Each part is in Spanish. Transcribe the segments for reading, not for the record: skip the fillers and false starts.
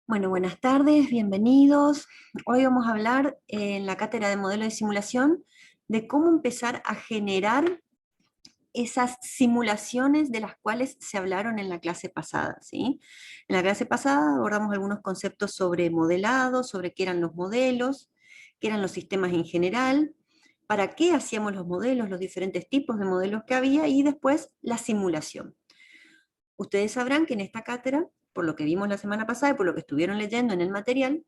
Bueno, buenas tardes, bienvenidos. Hoy vamos a hablar en la cátedra de modelo de simulación de cómo empezar a generar esas simulaciones de las cuales se hablaron en la clase pasada, ¿sí? En la clase pasada abordamos algunos conceptos sobre modelado, sobre qué eran los modelos, qué eran los sistemas en general, para qué hacíamos los modelos, los diferentes tipos de modelos que había y después la simulación. Ustedes sabrán que en esta cátedra, por lo que vimos la semana pasada y por lo que estuvieron leyendo en el material,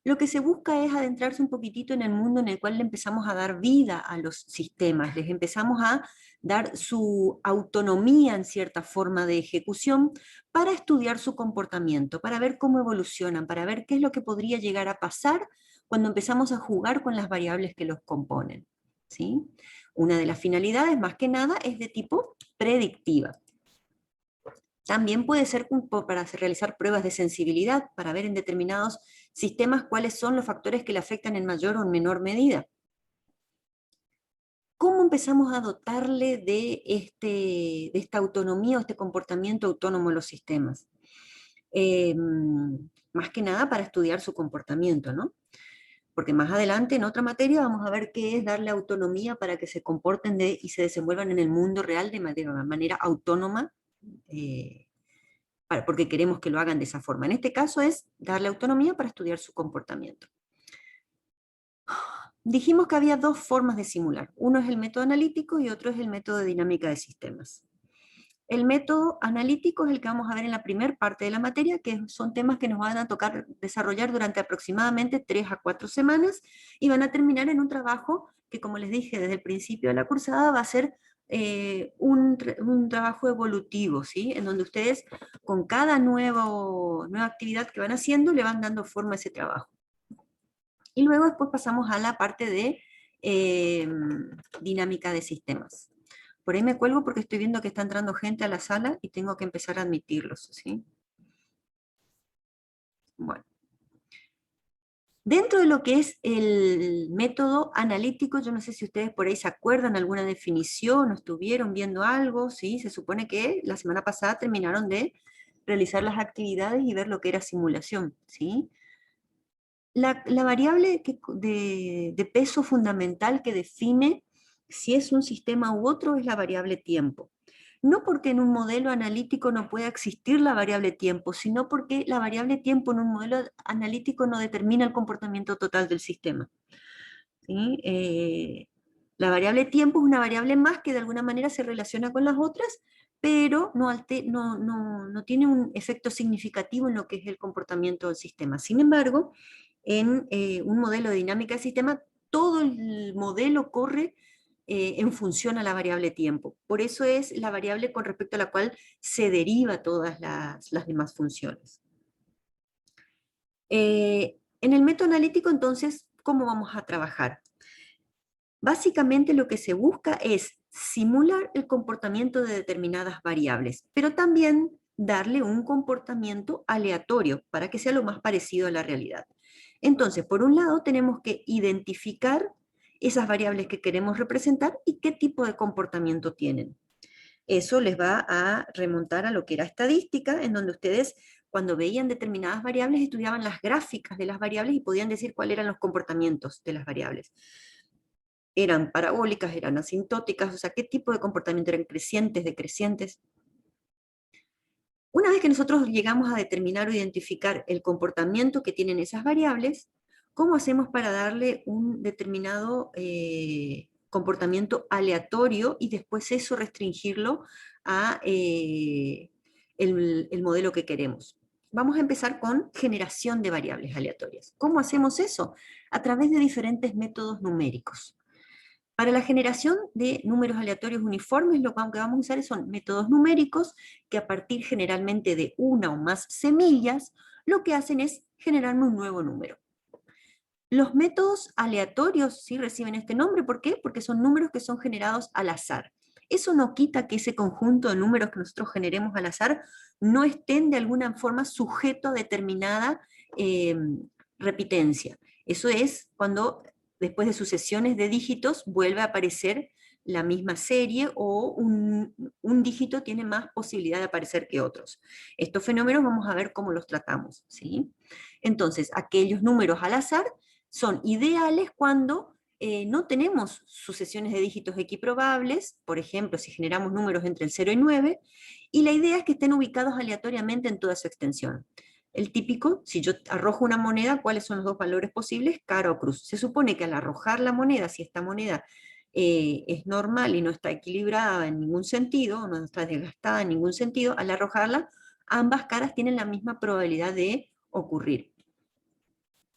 lo que se busca es adentrarse un poquitito en el mundo en el cual le empezamos a dar vida a los sistemas, les empezamos a dar su autonomía en cierta forma de ejecución para estudiar su comportamiento, para ver cómo evolucionan, para ver qué es lo que podría llegar a pasar cuando empezamos a jugar con las variables que los componen, ¿sí? Una de las finalidades, más que nada, es de tipo predictiva. También puede ser para realizar pruebas de sensibilidad, para ver en determinados sistemas cuáles son los factores que le afectan en mayor o en menor medida. ¿Cómo empezamos a dotarle de esta autonomía o este comportamiento autónomo a los sistemas? Más que nada para estudiar su comportamiento, ¿no? Porque más adelante en otra materia vamos a ver qué es darle autonomía para que se comporten y se desenvuelvan en el mundo real de manera autónoma, porque queremos que lo hagan de esa forma. En este caso es darle autonomía para estudiar su comportamiento. Dijimos que había dos formas de simular. Uno es el método analítico y otro es el método de dinámica de sistemas. El método analítico es el que vamos a ver en la primera parte de la materia, que son temas que nos van a tocar desarrollar durante aproximadamente 3 a 4 semanas y van a terminar en un trabajo que, como les dije desde el principio de la cursada, va a ser un trabajo evolutivo, ¿sí? En donde ustedes con cada nueva actividad que van haciendo le van dando forma a ese trabajo. Y luego después pasamos a la parte de dinámica de sistemas. Por ahí me cuelgo porque estoy viendo que está entrando gente a la sala y tengo que empezar a admitirlos, ¿sí? Bueno. Dentro de lo que es el método analítico, yo no sé si ustedes por ahí se acuerdan alguna definición o estuvieron viendo algo, ¿sí? Se supone que la semana pasada terminaron de realizar las actividades y ver lo que era simulación, ¿sí? La variable de peso fundamental que define si es un sistema u otro es la variable tiempo. No porque en un modelo analítico no pueda existir la variable tiempo, sino porque la variable tiempo en un modelo analítico no determina el comportamiento total del sistema, ¿sí? La variable tiempo es una variable más que de alguna manera se relaciona con las otras, pero no tiene un efecto significativo en lo que es el comportamiento del sistema. Sin embargo, en un modelo de dinámica de sistema, todo el modelo corre en función a la variable tiempo. Por eso es la variable con respecto a la cual se deriva todas las demás funciones. En el método analítico, entonces, ¿cómo vamos a trabajar? Básicamente lo que se busca es simular el comportamiento de determinadas variables, pero también darle un comportamiento aleatorio para que sea lo más parecido a la realidad. Entonces, por un lado, tenemos que identificar esas variables que queremos representar y qué tipo de comportamiento tienen. Eso les va a remontar a lo que era estadística, en donde ustedes, cuando veían determinadas variables, estudiaban las gráficas de las variables y podían decir cuáles eran los comportamientos de las variables. Eran parabólicas, eran asintóticas, o sea, qué tipo de comportamiento eran crecientes, decrecientes. Una vez que nosotros llegamos a determinar o identificar el comportamiento que tienen esas variables, ¿cómo hacemos para darle un determinado comportamiento aleatorio y después eso restringirlo a el modelo que queremos? Vamos a empezar con generación de variables aleatorias. ¿Cómo hacemos eso? A través de diferentes métodos numéricos. Para la generación de números aleatorios uniformes, lo que vamos a usar son métodos numéricos que a partir generalmente de una o más semillas, lo que hacen es generarme un nuevo número. Los métodos aleatorios sí reciben este nombre, ¿por qué? Porque son números que son generados al azar. Eso no quita que ese conjunto de números que nosotros generemos al azar no estén de alguna forma sujeto a determinada repitencia. Eso es cuando después de sucesiones de dígitos vuelve a aparecer la misma serie o un dígito tiene más posibilidad de aparecer que otros. Estos fenómenos vamos a ver cómo los tratamos, ¿sí? Entonces, aquellos números al azar son ideales cuando no tenemos sucesiones de dígitos equiprobables, por ejemplo, si generamos números entre el 0 y 9, y la idea es que estén ubicados aleatoriamente en toda su extensión. El típico, si yo arrojo una moneda, ¿cuáles son los dos valores posibles? Cara o cruz. Se supone que al arrojar la moneda, si esta moneda es normal y no está equilibrada en ningún sentido, no está desgastada en ningún sentido, al arrojarla, ambas caras tienen la misma probabilidad de ocurrir.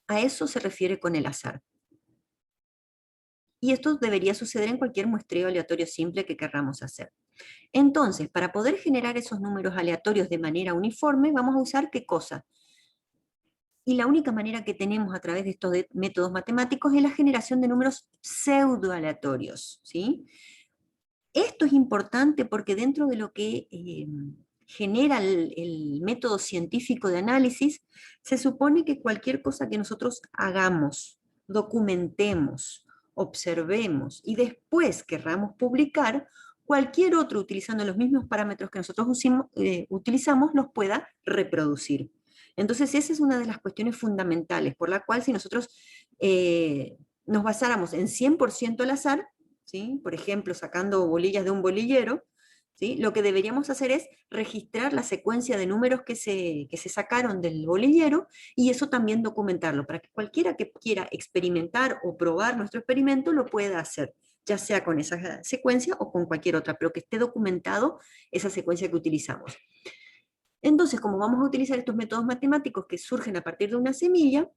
A eso se refiere con el azar. Y esto debería suceder en cualquier muestreo aleatorio simple que querramos hacer. Entonces, para poder generar esos números aleatorios de manera uniforme, vamos a usar ¿qué cosa? Y la única manera que tenemos a través de estos métodos matemáticos es la generación de números pseudoaleatorios, ¿sí? Esto es importante porque dentro de lo que genera el método científico de análisis, se supone que cualquier cosa que nosotros hagamos, documentemos, observemos y después querramos publicar, cualquier otro utilizando los mismos parámetros que nosotros utilizamos los pueda reproducir. Entonces esa es una de las cuestiones fundamentales, por la cual si nosotros nos basáramos en 100% al azar, ¿sí? Por ejemplo, sacando bolillas de un bolillero, ¿sí? Lo que deberíamos hacer es registrar la secuencia de números que se sacaron del bolillero y eso también documentarlo, para que cualquiera que quiera experimentar o probar nuestro experimento lo pueda hacer, ya sea con esa secuencia o con cualquier otra, pero que esté documentado esa secuencia que utilizamos. Entonces, como vamos a utilizar estos métodos matemáticos que surgen a partir de una semilla,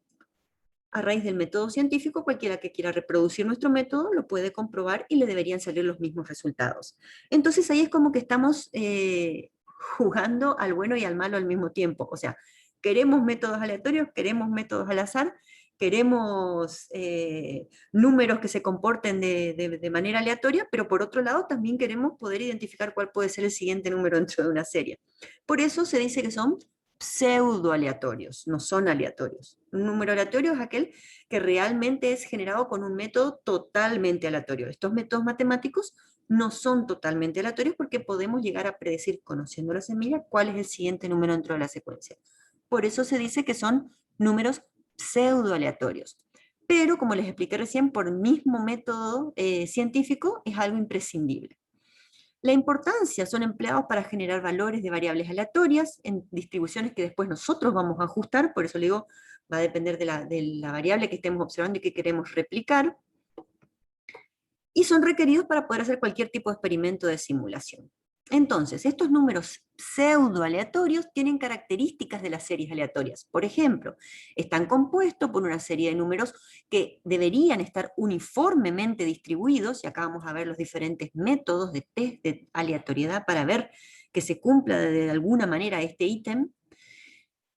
a raíz del método científico, cualquiera que quiera reproducir nuestro método lo puede comprobar y le deberían salir los mismos resultados. Entonces ahí es como que estamos jugando al bueno y al malo al mismo tiempo. O sea, queremos métodos aleatorios, queremos métodos al azar, queremos números que se comporten de manera aleatoria, pero por otro lado también queremos poder identificar cuál puede ser el siguiente número dentro de una serie. Por eso se dice que son pseudo aleatorios, no son aleatorios. Un número aleatorio es aquel que realmente es generado con un método totalmente aleatorio. Estos métodos matemáticos no son totalmente aleatorios porque podemos llegar a predecir, conociendo la semilla, cuál es el siguiente número dentro de la secuencia. Por eso se dice que son números pseudo aleatorios. Pero, como les expliqué recién, por el mismo método científico es algo imprescindible. La importancia son empleados para generar valores de variables aleatorias en distribuciones que después nosotros vamos a ajustar, por eso le digo, va a depender de la variable que estemos observando y que queremos replicar, y son requeridos para poder hacer cualquier tipo de experimento de simulación. Entonces, estos números pseudo aleatorios tienen características de las series aleatorias. Por ejemplo, están compuestos por una serie de números que deberían estar uniformemente distribuidos, y acá vamos a ver los diferentes métodos de test de aleatoriedad para ver que se cumpla de alguna manera este ítem,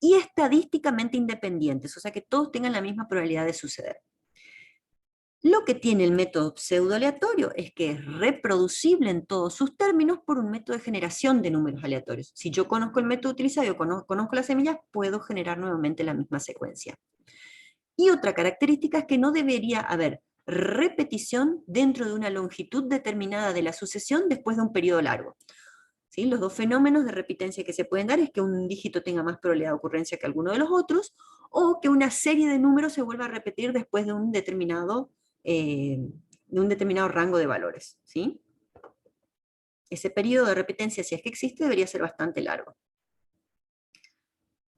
y estadísticamente independientes, o sea que todos tengan la misma probabilidad de suceder. Lo que tiene el método pseudo-aleatorio es que es reproducible en todos sus términos por un método de generación de números aleatorios. Si yo conozco el método utilizado y conozco las semillas, puedo generar nuevamente la misma secuencia. Y otra característica es que no debería haber repetición dentro de una longitud determinada de la sucesión después de un periodo largo. ¿Sí? Los dos fenómenos de repitencia que se pueden dar es que un dígito tenga más probabilidad de ocurrencia que alguno de los otros, o que una serie de números se vuelva a repetir después de un determinado rango de valores, ¿sí? Ese periodo de repitencia, si es que existe, debería ser bastante largo.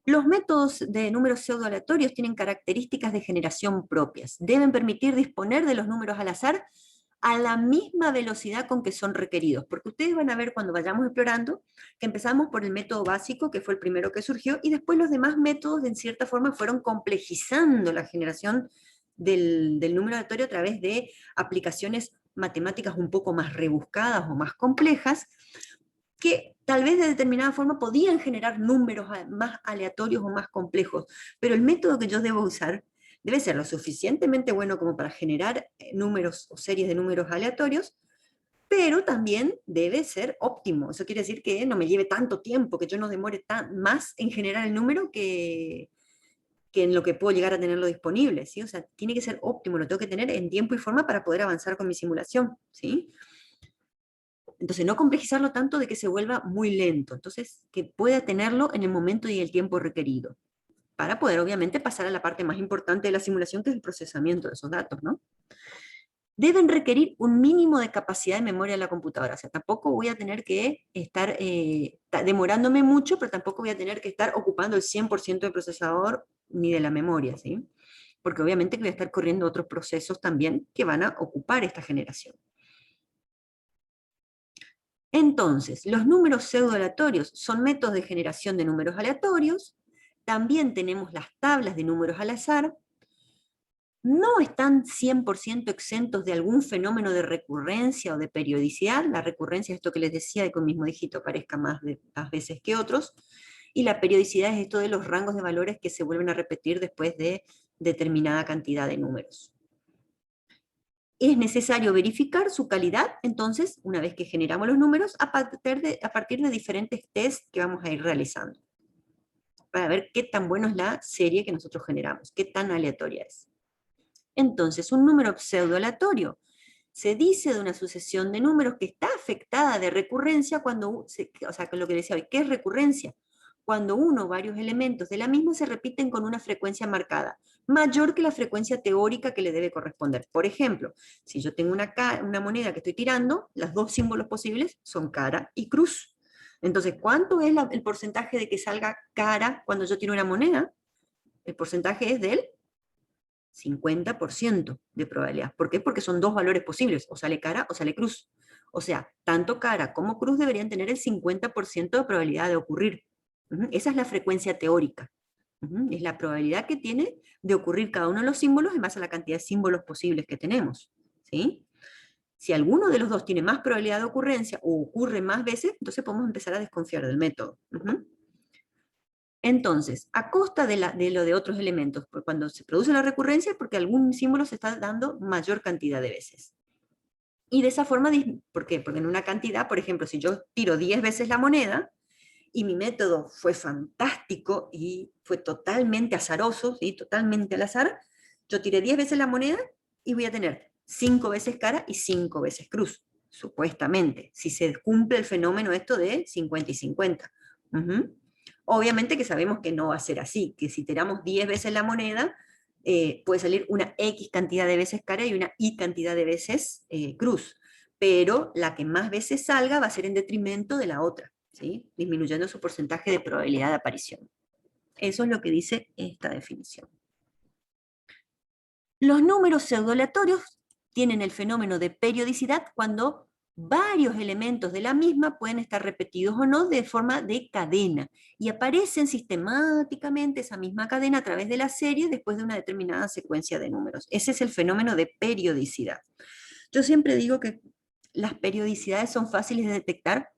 Los métodos de números pseudoaleatorios tienen características de generación propias. Deben permitir disponer de los números al azar a la misma velocidad con que son requeridos, porque ustedes van a ver cuando vayamos explorando que empezamos por el método básico, que fue el primero que surgió, y después los demás métodos en cierta forma fueron complejizando la generación del número aleatorio a través de aplicaciones matemáticas un poco más rebuscadas o más complejas, que tal vez de determinada forma podían generar números más aleatorios o más complejos, pero el método que yo debo usar debe ser lo suficientemente bueno como para generar números o series de números aleatorios, pero también debe ser óptimo. Eso quiere decir que no me lleve tanto tiempo, que yo no demore más en generar el número que en lo que puedo llegar a tenerlo disponible, ¿sí? O sea, tiene que ser óptimo, lo tengo que tener en tiempo y forma para poder avanzar con mi simulación, ¿sí? Entonces, no complejizarlo tanto de que se vuelva muy lento. Entonces, que pueda tenerlo en el momento y el tiempo requerido, para poder, obviamente, pasar a la parte más importante de la simulación, que es el procesamiento de esos datos, ¿no? Deben requerir un mínimo de capacidad de memoria de la computadora. O sea, tampoco voy a tener que estar demorándome mucho, pero tampoco voy a tener que estar ocupando el 100% del procesador ni de la memoria, ¿sí? Porque obviamente que voy a estar corriendo otros procesos también que van a ocupar esta generación. Entonces, los números pseudo-aleatorios son métodos de generación de números aleatorios. También tenemos las tablas de números al azar. No están 100% exentos de algún fenómeno de recurrencia o de periodicidad. La recurrencia es esto que les decía, de que un mismo dígito aparezca más veces que otros. Y la periodicidad es esto de los rangos de valores que se vuelven a repetir después de determinada cantidad de números. Es necesario verificar su calidad, entonces, una vez que generamos los números, a partir de diferentes tests que vamos a ir realizando, para ver qué tan bueno es la serie que nosotros generamos, qué tan aleatoria es. Entonces, un número pseudo-aleatorio se dice de una sucesión de números que está afectada de recurrencia cuando, o sea, lo que decía hoy, ¿qué es recurrencia? Cuando uno o varios elementos de la misma se repiten con una frecuencia marcada, mayor que la frecuencia teórica que le debe corresponder. Por ejemplo, si yo tengo una moneda que estoy tirando, los dos símbolos posibles son cara y cruz. Entonces, ¿cuánto es el porcentaje de que salga cara cuando yo tiro una moneda? El porcentaje es del 50% de probabilidad. ¿Por qué? Porque son dos valores posibles, o sale cara o sale cruz. O sea, tanto cara como cruz deberían tener el 50% de probabilidad de ocurrir. Esa es la frecuencia teórica. Es la probabilidad que tiene de ocurrir cada uno de los símbolos en base a la cantidad de símbolos posibles que tenemos. ¿Sí? Si alguno de los dos tiene más probabilidad de ocurrencia o ocurre más veces, entonces podemos empezar a desconfiar del método. Entonces, a costa de lo de otros elementos, cuando se produce la recurrencia es porque algún símbolo se está dando mayor cantidad de veces. Y de esa forma, ¿por qué? Porque en una cantidad, por ejemplo, si yo tiro 10 veces la moneda, y mi método fue fantástico y fue totalmente azaroso, ¿sí? Totalmente al azar, yo tiré 10 veces la moneda y voy a tener 5 veces cara y 5 veces cruz, supuestamente, si se cumple el fenómeno esto de 50 y 50. Obviamente que sabemos que no va a ser así, que si tiramos 10 veces la moneda, puede salir una X cantidad de veces cara y una Y cantidad de veces cruz, pero la que más veces salga va a ser en detrimento de la otra, ¿sí? Disminuyendo su porcentaje de probabilidad de aparición. Eso es lo que dice esta definición. Los números pseudo-aleatorios tienen el fenómeno de periodicidad cuando varios elementos de la misma pueden estar repetidos o no de forma de cadena, y aparecen sistemáticamente esa misma cadena a través de la serie después de una determinada secuencia de números. Ese es el fenómeno de periodicidad. Yo siempre digo que las periodicidades son fáciles de detectar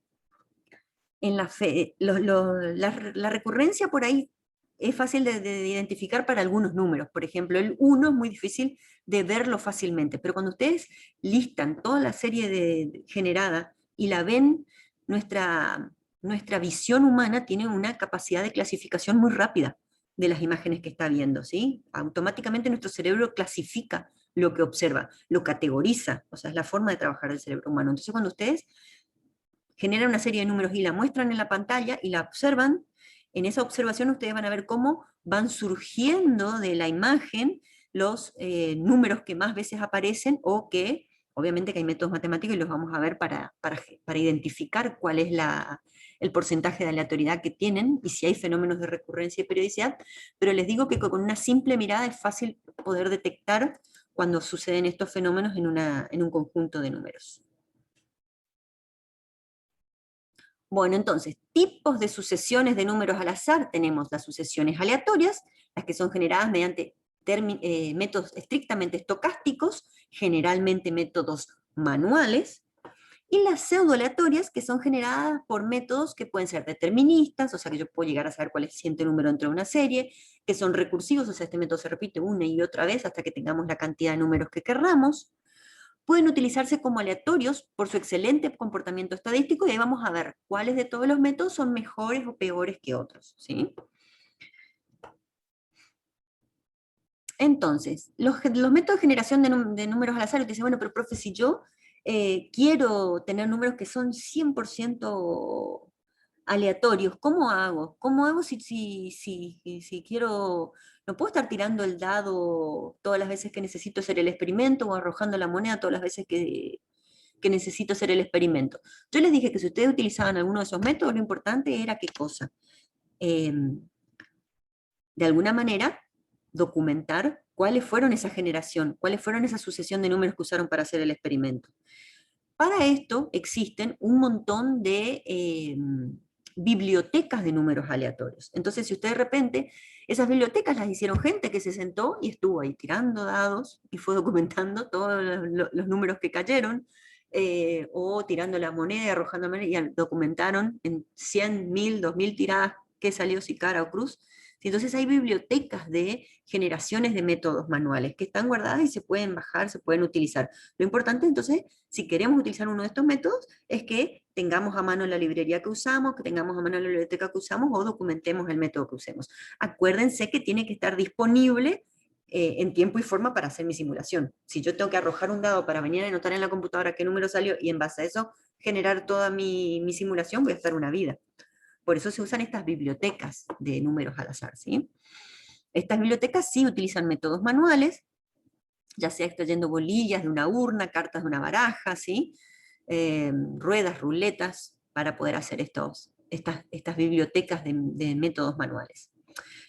en la fe. La recurrencia por ahí es fácil de identificar para algunos números. Por ejemplo, el 1 es muy difícil de verlo fácilmente, pero cuando ustedes listan toda la serie generada y la ven, nuestra visión humana tiene una capacidad de clasificación muy rápida de las imágenes que está viendo, ¿sí? Automáticamente nuestro cerebro clasifica lo que observa, lo categoriza, o sea, es la forma de trabajar del cerebro humano. Entonces, cuando ustedes generan una serie de números y la muestran en la pantalla y la observan, en esa observación ustedes van a ver cómo van surgiendo de la imagen los números que más veces aparecen, o que, obviamente que hay métodos matemáticos y los vamos a ver para identificar cuál es el porcentaje de aleatoriedad que tienen y si hay fenómenos de recurrencia y periodicidad, pero les digo que con una simple mirada es fácil poder detectar cuando suceden estos fenómenos en un conjunto de números. Bueno, entonces, tipos de sucesiones de números al azar. Tenemos las sucesiones aleatorias, las que son generadas mediante métodos estrictamente estocásticos, generalmente métodos manuales, y las pseudo-aleatorias, que son generadas por métodos que pueden ser deterministas, o sea que yo puedo llegar a saber cuál es el siguiente número dentro de una serie, que son recursivos, o sea, este método se repite una y otra vez hasta que tengamos la cantidad de números que querramos. Pueden utilizarse como aleatorios por su excelente comportamiento estadístico, y ahí vamos a ver cuáles de todos los métodos son mejores o peores que otros, ¿sí? Entonces, los métodos de generación de números al azar, usted dice, bueno, pero profe, si yo quiero tener números que son 100% aleatorios. ¿Cómo hago? ¿Cómo hago si quiero, no puedo estar tirando el dado todas las veces que necesito hacer el experimento o arrojando la moneda todas las veces que necesito hacer el experimento? Yo les dije que si ustedes utilizaban alguno de esos métodos, lo importante era qué cosa. De alguna manera, documentar cuáles fueron esa generación, cuáles fueron esa sucesión de números que usaron para hacer el experimento. Para esto existen un montón de bibliotecas de números aleatorios. Entonces, si usted de repente, esas bibliotecas las hicieron gente que se sentó y estuvo ahí tirando dados y fue documentando todos los números que cayeron, o tirando la moneda y arrojando moneda, y documentaron en 100, 1000, 2000 tiradas qué salió, si cara o cruz. Entonces hay bibliotecas de generaciones de métodos manuales que están guardadas y se pueden bajar, se pueden utilizar. Lo importante entonces, si queremos utilizar uno de estos métodos, es que tengamos a mano la librería que usamos, que tengamos a mano la biblioteca que usamos o documentemos el método que usemos. Acuérdense que tiene que estar disponible en tiempo y forma para hacer mi simulación. Si yo tengo que arrojar un dado para venir a anotar en la computadora qué número salió y en base a eso generar toda mi simulación, voy a estar una vida. Por eso se usan estas bibliotecas de números al azar, ¿sí? Estas bibliotecas sí utilizan métodos manuales, ya sea extrayendo bolillas de una urna, cartas de una baraja, ¿sí? Ruedas, ruletas, para poder hacer estas bibliotecas de métodos manuales.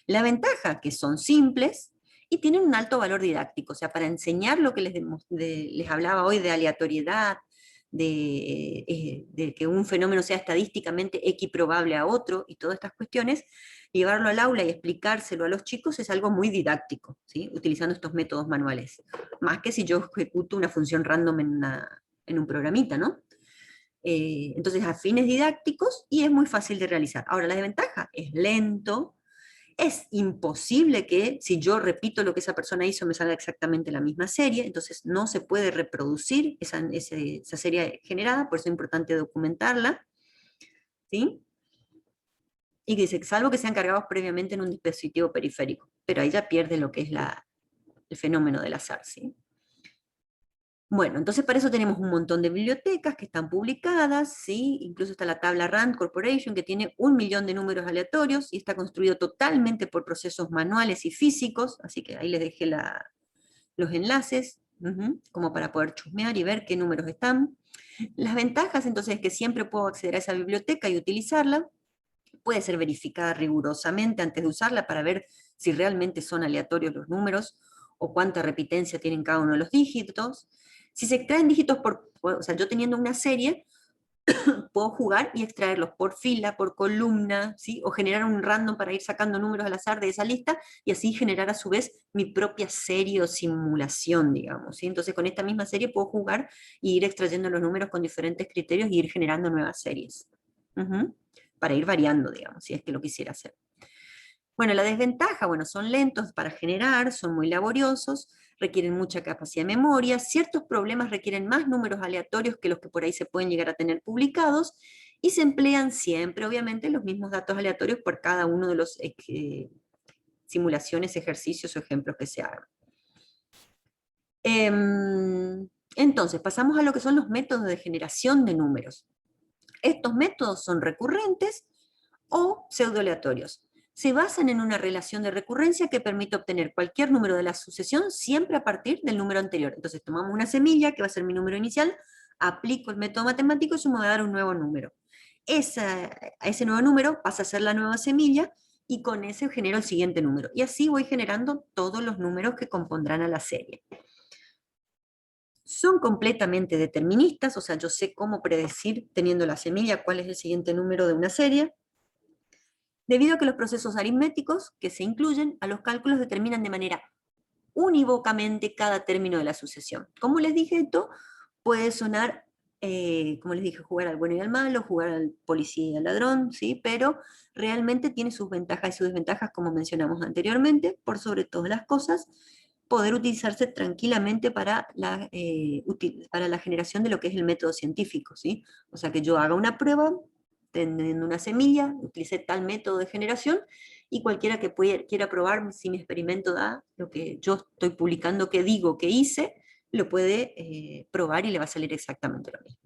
La ventaja, que son simples y tienen un alto valor didáctico, o sea, para enseñar lo que les hablaba hoy de aleatoriedad, de que un fenómeno sea estadísticamente equiprobable a otro y todas estas cuestiones, llevarlo al aula y explicárselo a los chicos es algo muy didáctico, ¿sí? Utilizando estos métodos manuales, más que si yo ejecuto una función random en un programita, ¿no? Entonces, a fines didácticos, y es muy fácil de realizar. Ahora, la desventaja es lento. Es imposible que si yo repito lo que esa persona hizo me salga exactamente la misma serie, entonces no se puede reproducir esa serie generada, por eso es importante documentarla, ¿sí? Y que dice, salvo que sean cargados previamente en un dispositivo periférico, pero ahí ya pierde lo que es el fenómeno del azar, ¿sí? Bueno, entonces para eso tenemos un montón de bibliotecas que están publicadas, ¿sí? Incluso está la tabla RAND Corporation, que tiene 1 millón de números aleatorios y está construido totalmente por procesos manuales y físicos, así que ahí les dejé los enlaces, como para poder chusmear y ver qué números están. Las ventajas entonces es que siempre puedo acceder a esa biblioteca y utilizarla, puede ser verificada rigurosamente antes de usarla para ver si realmente son aleatorios los números o cuánta repitencia tienen cada uno de los dígitos. Si se extraen dígitos o sea, yo teniendo una serie, puedo jugar y extraerlos por fila, por columna, ¿sí? O generar un random para ir sacando números al azar de esa lista, y así generar a su vez mi propia serie o simulación, digamos, ¿sí? Entonces con esta misma serie puedo jugar y ir extrayendo los números con diferentes criterios y ir generando nuevas series. Para ir variando, digamos, si es que lo quisiera hacer. Bueno, la desventaja, bueno, son lentos para generar, son muy laboriosos, requieren mucha capacidad de memoria, ciertos problemas requieren más números aleatorios que los que por ahí se pueden llegar a tener publicados, y se emplean siempre, obviamente, los mismos datos aleatorios por cada uno de los simulaciones, ejercicios o ejemplos que se hagan. Entonces, pasamos a lo que son los métodos de generación de números. Estos métodos son recurrentes o pseudoaleatorios. Se basan en una relación de recurrencia que permite obtener cualquier número de la sucesión siempre a partir del número anterior. Entonces tomamos una semilla, que va a ser mi número inicial, aplico el método matemático y eso me va a dar un nuevo número. A ese nuevo número pasa a ser la nueva semilla y con ese genero el siguiente número. Y así voy generando todos los números que compondrán a la serie. Son completamente deterministas, o sea, yo sé cómo predecir, teniendo la semilla, cuál es el siguiente número de una serie, debido a que los procesos aritméticos que se incluyen a los cálculos determinan de manera unívocamente cada término de la sucesión. Como les dije, esto puede sonar, como les dije, jugar al bueno y al malo, jugar al policía y al ladrón, ¿sí? Pero realmente tiene sus ventajas y sus desventajas, como mencionamos anteriormente, por sobre todas las cosas, poder utilizarse tranquilamente para la generación de lo que es el método científico, ¿sí? O sea, que yo haga una prueba, teniendo una semilla, utilice tal método de generación, y cualquiera quiera probar si mi experimento da lo que yo estoy publicando que digo que hice, lo puede probar y le va a salir exactamente lo mismo.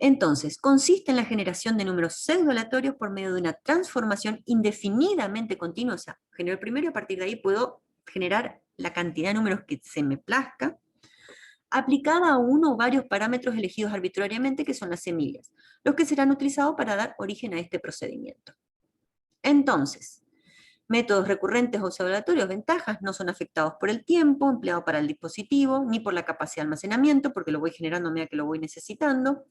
Entonces, consiste en la generación de números pseudo-aleatorios por medio de una transformación indefinidamente continua. O sea, genero el primero y a partir de ahí puedo generar la cantidad de números que se me plazca, aplicada a uno o varios parámetros elegidos arbitrariamente, que son las semillas, los que serán utilizados para dar origen a este procedimiento. Entonces, métodos recurrentes o pseudo-aleatorios, ventajas, no son afectados por el tiempo empleado para el dispositivo, ni por la capacidad de almacenamiento, porque lo voy generando a medida que lo voy necesitando.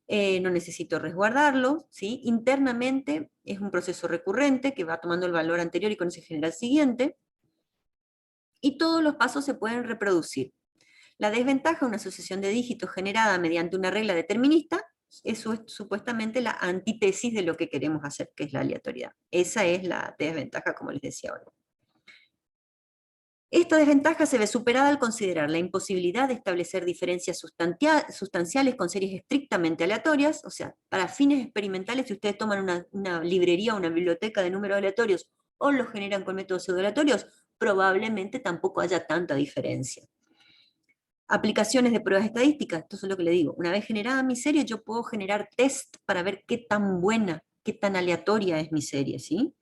No necesito resguardarlo, ¿sí? Internamente es un proceso recurrente que va tomando el valor anterior y con ese genera el siguiente, y todos los pasos se pueden reproducir. La desventaja, una asociación de dígitos generada mediante una regla determinista, eso es supuestamente la antítesis de lo que queremos hacer, que es la aleatoriedad. Esa es la desventaja, como les decía ahora. Esta desventaja se ve superada al considerar la imposibilidad de establecer diferencias sustanciales con series estrictamente aleatorias. O sea, para fines experimentales, si ustedes toman una librería o una biblioteca de números aleatorios o los generan con métodos pseudo-aleatorios, probablemente tampoco haya tanta diferencia. Aplicaciones de pruebas estadísticas, esto es lo que le digo. Una vez generada mi serie, yo puedo generar test para ver qué tan buena, qué tan aleatoria es mi serie, ¿sí?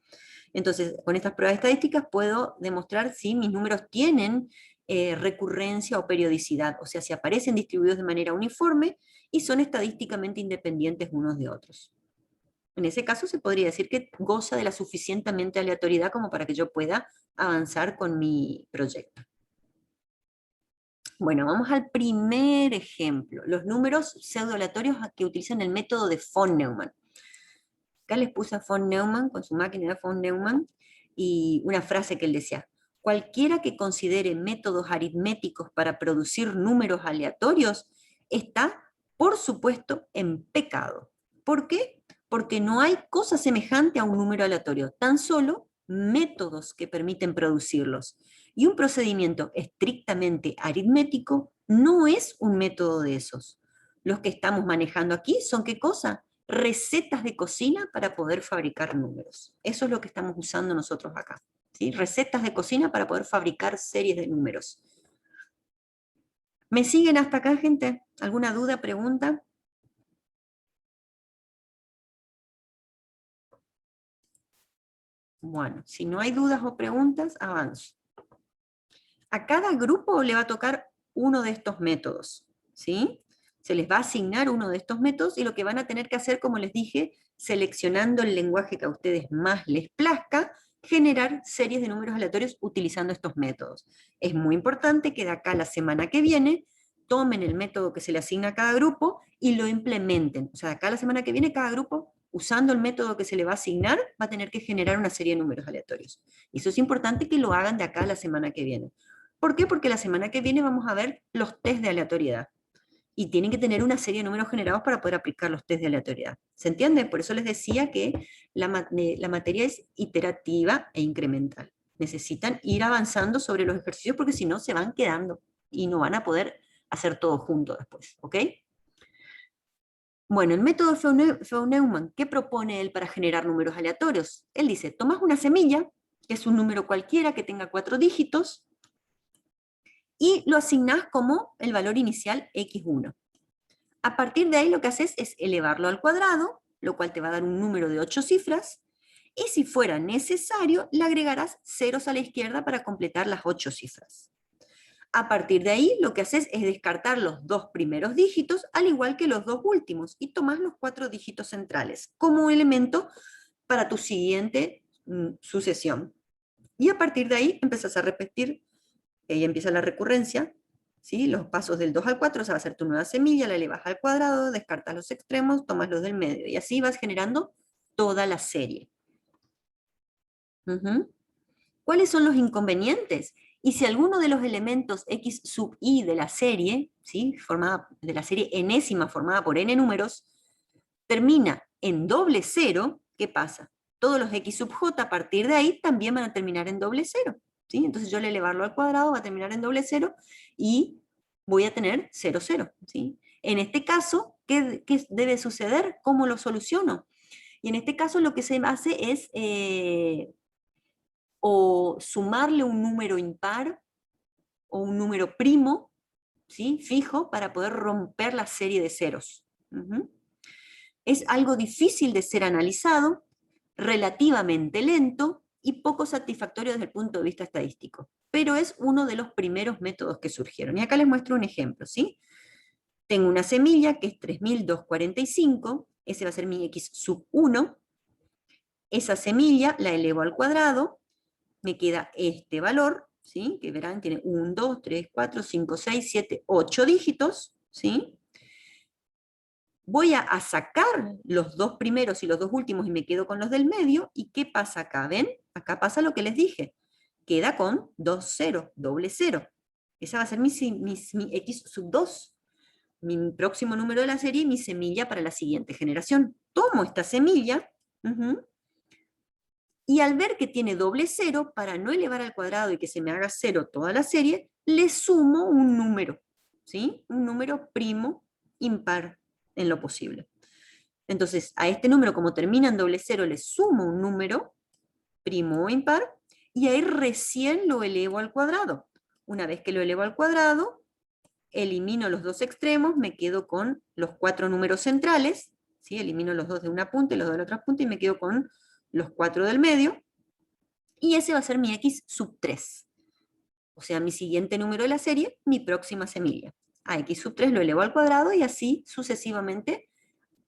Entonces, con estas pruebas estadísticas puedo demostrar si mis números tienen recurrencia o periodicidad, o sea, si aparecen distribuidos de manera uniforme y son estadísticamente independientes unos de otros. En ese caso se podría decir que goza de la suficientemente aleatoriedad como para que yo pueda avanzar con mi proyecto. Bueno, vamos al primer ejemplo, los números pseudo-aleatorios que utilizan el método de von Neumann. Acá les puse a von Neumann con su máquina de von Neumann y una frase que él decía: cualquiera que considere métodos aritméticos para producir números aleatorios está, por supuesto, en pecado. ¿Por qué? Porque no hay cosa semejante a un número aleatorio, tan solo métodos que permiten producirlos. Y un procedimiento estrictamente aritmético no es un método de esos. Los que estamos manejando aquí son ¿qué cosa? Recetas de cocina para poder fabricar números. Eso es lo que estamos usando nosotros acá, ¿sí? Recetas de cocina para poder fabricar series de números. ¿Me siguen hasta acá, gente? ¿Alguna duda, pregunta? Bueno, si no hay dudas o preguntas, avanzo. A cada grupo le va a tocar uno de estos métodos, ¿sí? Se les va a asignar uno de estos métodos y lo que van a tener que hacer, como les dije, seleccionando el lenguaje que a ustedes más les plazca, generar series de números aleatorios utilizando estos métodos. Es muy importante que de acá a la semana que viene tomen el método que se le asigna a cada grupo y lo implementen. O sea, de acá a la semana que viene cada grupo, usando el método que se le va a asignar, va a tener que generar una serie de números aleatorios. Y eso es importante que lo hagan de acá a la semana que viene. ¿Por qué? Porque la semana que viene vamos a ver los test de aleatoriedad. Y tienen que tener una serie de números generados para poder aplicar los test de aleatoriedad. ¿Se entiende? Por eso les decía que la materia es iterativa e incremental. Necesitan ir avanzando sobre los ejercicios porque si no se van quedando y no van a poder hacer todo junto después. ¿Ok? Bueno, el método von Neumann, ¿qué propone él para generar números aleatorios? Él dice, tomas una semilla, que es un número cualquiera que tenga 4 dígitos, y lo asignás como el valor inicial x1. A partir de ahí lo que haces es elevarlo al cuadrado, lo cual te va a dar un número de 8 cifras, y si fuera necesario, le agregarás ceros a la izquierda para completar las 8 cifras. A partir de ahí, lo que haces es descartar los 2 primeros dígitos, al igual que los 2 últimos, y tomás los 4 dígitos centrales como elemento para tu siguiente sucesión. Y a partir de ahí empezás a repetir, y ahí empieza la recurrencia, ¿sí? Los pasos del 2 al 4, o sea, va a ser tu nueva semilla, la elevas al cuadrado, descartas los extremos, tomas los del medio, y así vas generando toda la serie. ¿Cuáles son los inconvenientes? Y si alguno de los elementos x sub i de la serie, ¿sí? De la serie enésima formada por n números, termina en doble cero, ¿qué pasa? Todos los x sub j a partir de ahí también van a terminar en doble cero. ¿Sí? Entonces yo al elevarlo al cuadrado va a terminar en doble cero y voy a tener 0, 0. ¿Sí? En este caso, ¿qué debe suceder? ¿Cómo lo soluciono? Y en este caso lo que se hace es o sumarle un número impar o un número primo, ¿sí? Fijo, para poder romper la serie de ceros. Es algo difícil de ser analizado, relativamente lento y poco satisfactorio desde el punto de vista estadístico, pero es uno de los primeros métodos que surgieron. Y acá les muestro un ejemplo, ¿sí? Tengo una semilla que es 3245, ese va a ser mi x sub 1, esa semilla la elevo al cuadrado, me queda este valor, ¿sí? Que verán, tiene 1, 2, 3, 4, 5, 6, 7, 8 dígitos, ¿sí? Voy a sacar los dos primeros y los dos últimos y me quedo con los del medio, ¿y qué pasa acá? ¿Ven? Acá pasa lo que les dije, queda con 2 ceros, doble cero. Esa va a ser mi x sub 2, mi próximo número de la serie y mi semilla para la siguiente generación. Tomo esta semilla, y al ver que tiene doble cero, para no elevar al cuadrado y que se me haga cero toda la serie, le sumo un número, ¿sí? Un número primo impar en lo posible. Entonces, a este número, como termina en doble cero, le sumo un número primo o impar, y ahí recién lo elevo al cuadrado. Una vez que lo elevo al cuadrado, elimino los dos extremos, me quedo con los 4 números centrales, ¿sí? Elimino los dos de una punta y los dos de la otra punta, y me quedo con los 4 del medio, y ese va a ser mi x sub 3. O sea, mi siguiente número de la serie, mi próxima semilla. A x sub 3 lo elevo al cuadrado y así sucesivamente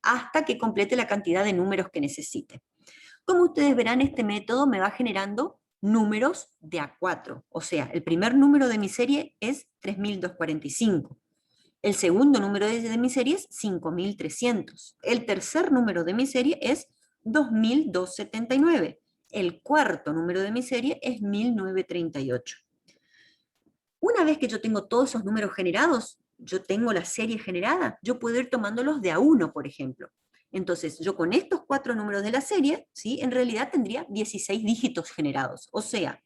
hasta que complete la cantidad de números que necesite. Como ustedes verán, este método me va generando números de a 4. O sea, el primer número de mi serie es 3245. El segundo número de mi serie es 5300. El tercer número de mi serie es 2279. El cuarto número de mi serie es 1938. Una vez que yo tengo todos esos números generados, yo tengo la serie generada, yo puedo ir tomándolos de a uno, por ejemplo. Entonces, yo con estos 4 números de la serie, ¿sí? En realidad tendría 16 dígitos generados. O sea,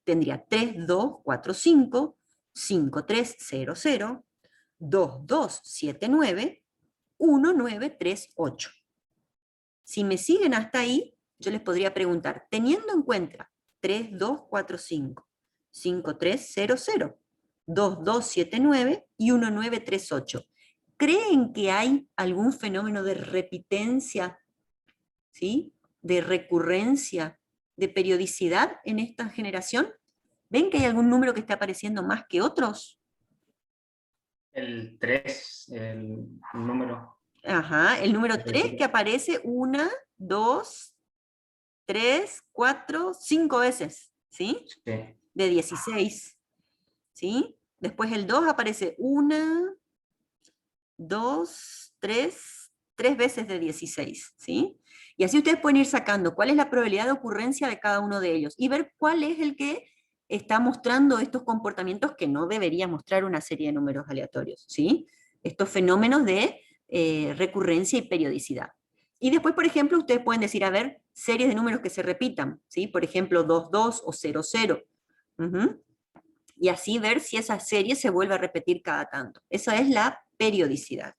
tendría 3, 2, 4, 5, 5, 3, 0, 0, 2, 2, 7, 9, 1, 9, 3, 8. Si me siguen hasta ahí, yo les podría preguntar, teniendo en cuenta 3, 2, 4, 5, 5, 3, 0, 0, 2, 2, 7, 9 y 1, 9, 3, 8. ¿Creen que hay algún fenómeno de repitencia, ¿sí? De recurrencia, de periodicidad en esta generación? ¿Ven que hay algún número que está apareciendo más que otros? El 3, el número. Ajá, el número 3 que aparece 1, 2, 3, 4, 5 veces, ¿sí? Sí. De 16, ¿sí? Después el 2 aparece 1, 2, 3 veces de 16, ¿sí? Y así ustedes pueden ir sacando cuál es la probabilidad de ocurrencia de cada uno de ellos y ver cuál es el que está mostrando estos comportamientos que no debería mostrar una serie de números aleatorios, ¿sí? Estos fenómenos de recurrencia y periodicidad. Y después, por ejemplo, ustedes pueden decir, a ver, series de números que se repitan, ¿sí? Por ejemplo, 2, 2 o 0, 0. Y así ver si esa serie se vuelve a repetir cada tanto. Esa es la periodicidad.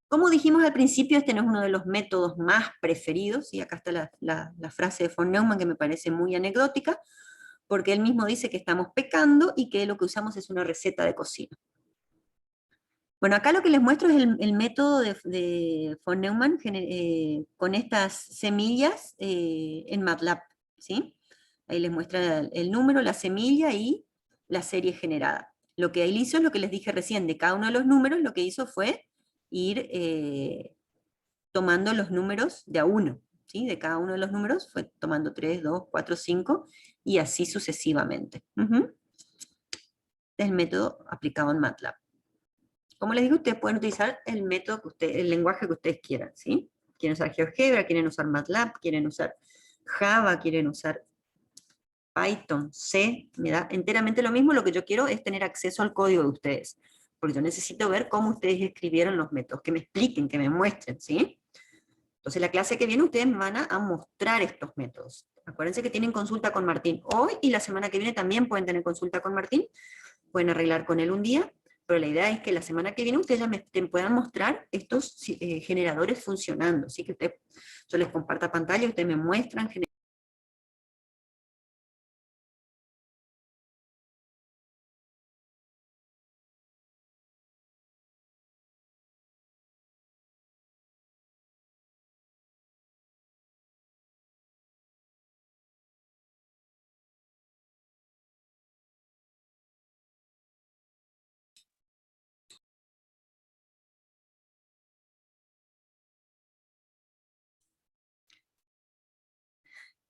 Como dijimos al principio, este no es uno de los métodos más preferidos, y acá está la frase de von Neumann que me parece muy anecdótica, porque él mismo dice que estamos pecando y que lo que usamos es una receta de cocina. Bueno, acá lo que les muestro es el método de von Neumann con estas semillas en MATLAB, ¿sí? Ahí les muestra el número, la semilla y la serie generada. Lo que él hizo es lo que les dije recién, de cada uno de los números, lo que hizo fue ir tomando los números de a uno, ¿sí? De cada uno de los números fue tomando 3, 2, 4, 5, y así sucesivamente. Es el método aplicado en MATLAB. Como les digo, ustedes pueden utilizar el método el lenguaje que ustedes quieran, ¿sí? Quieren usar GeoGebra, quieren usar MATLAB, quieren usar Java, quieren usar Python, C, me da enteramente lo mismo. Lo que yo quiero es tener acceso al código de ustedes, porque yo necesito ver cómo ustedes escribieron los métodos, que me expliquen, que me muestren, ¿sí? Entonces la clase que viene ustedes me van a mostrar estos métodos. Acuérdense que tienen consulta con Martín hoy, y la semana que viene también pueden tener consulta con Martín, pueden arreglar con él un día, pero la idea es que la semana que viene ustedes ya me puedan mostrar estos generadores funcionando, así que yo les comparta pantalla, ustedes me muestran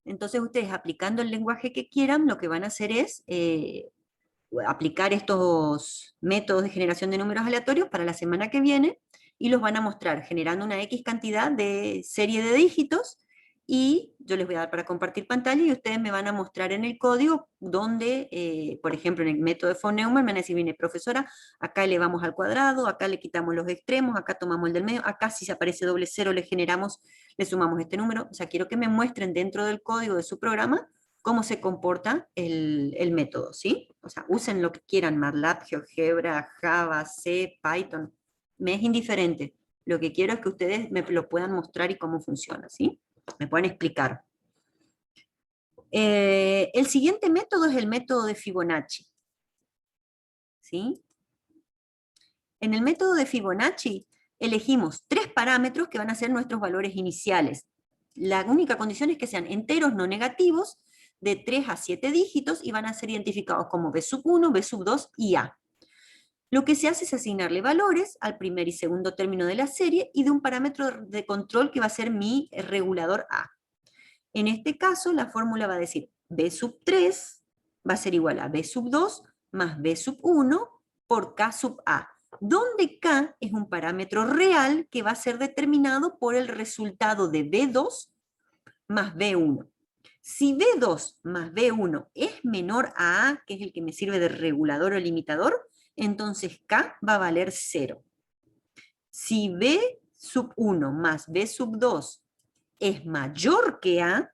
Entonces ustedes aplicando el lenguaje que quieran, lo que van a hacer es aplicar estos métodos de generación de números aleatorios para la semana que viene y los van a mostrar generando una X cantidad de serie de dígitos y yo les voy a dar para compartir pantalla y ustedes me van a mostrar en el código donde, por ejemplo, en el método de von Neumann me van a decir, viene profesora, acá elevamos al cuadrado, acá le quitamos los extremos, acá tomamos el del medio, acá si se aparece doble cero le generamos, le sumamos este número. O sea, quiero que me muestren dentro del código de su programa cómo se comporta el método, ¿sí? O sea, usen lo que quieran, MATLAB, GeoGebra, Java, C, Python, me es indiferente. Lo que quiero es que ustedes me lo puedan mostrar y cómo funciona, ¿sí? Me pueden explicar. El siguiente método es el método de Fibonacci, ¿sí? En el método de Fibonacci elegimos 3 parámetros que van a ser nuestros valores iniciales. La única condición es que sean enteros no negativos, de 3 a 7 dígitos, y van a ser identificados como B sub 1, B sub 2 y A. Lo que se hace es asignarle valores al primer y segundo término de la serie y de un parámetro de control que va a ser mi regulador A. En este caso, la fórmula va a decir B sub 3 va a ser igual a B sub 2 más B sub 1 por K sub A, donde K es un parámetro real que va a ser determinado por el resultado de B2 más B1. Si B2 más B1 es menor a A, que es el que me sirve de regulador o limitador, entonces K va a valer 0. Si B sub 1 más B sub 2 es mayor que A,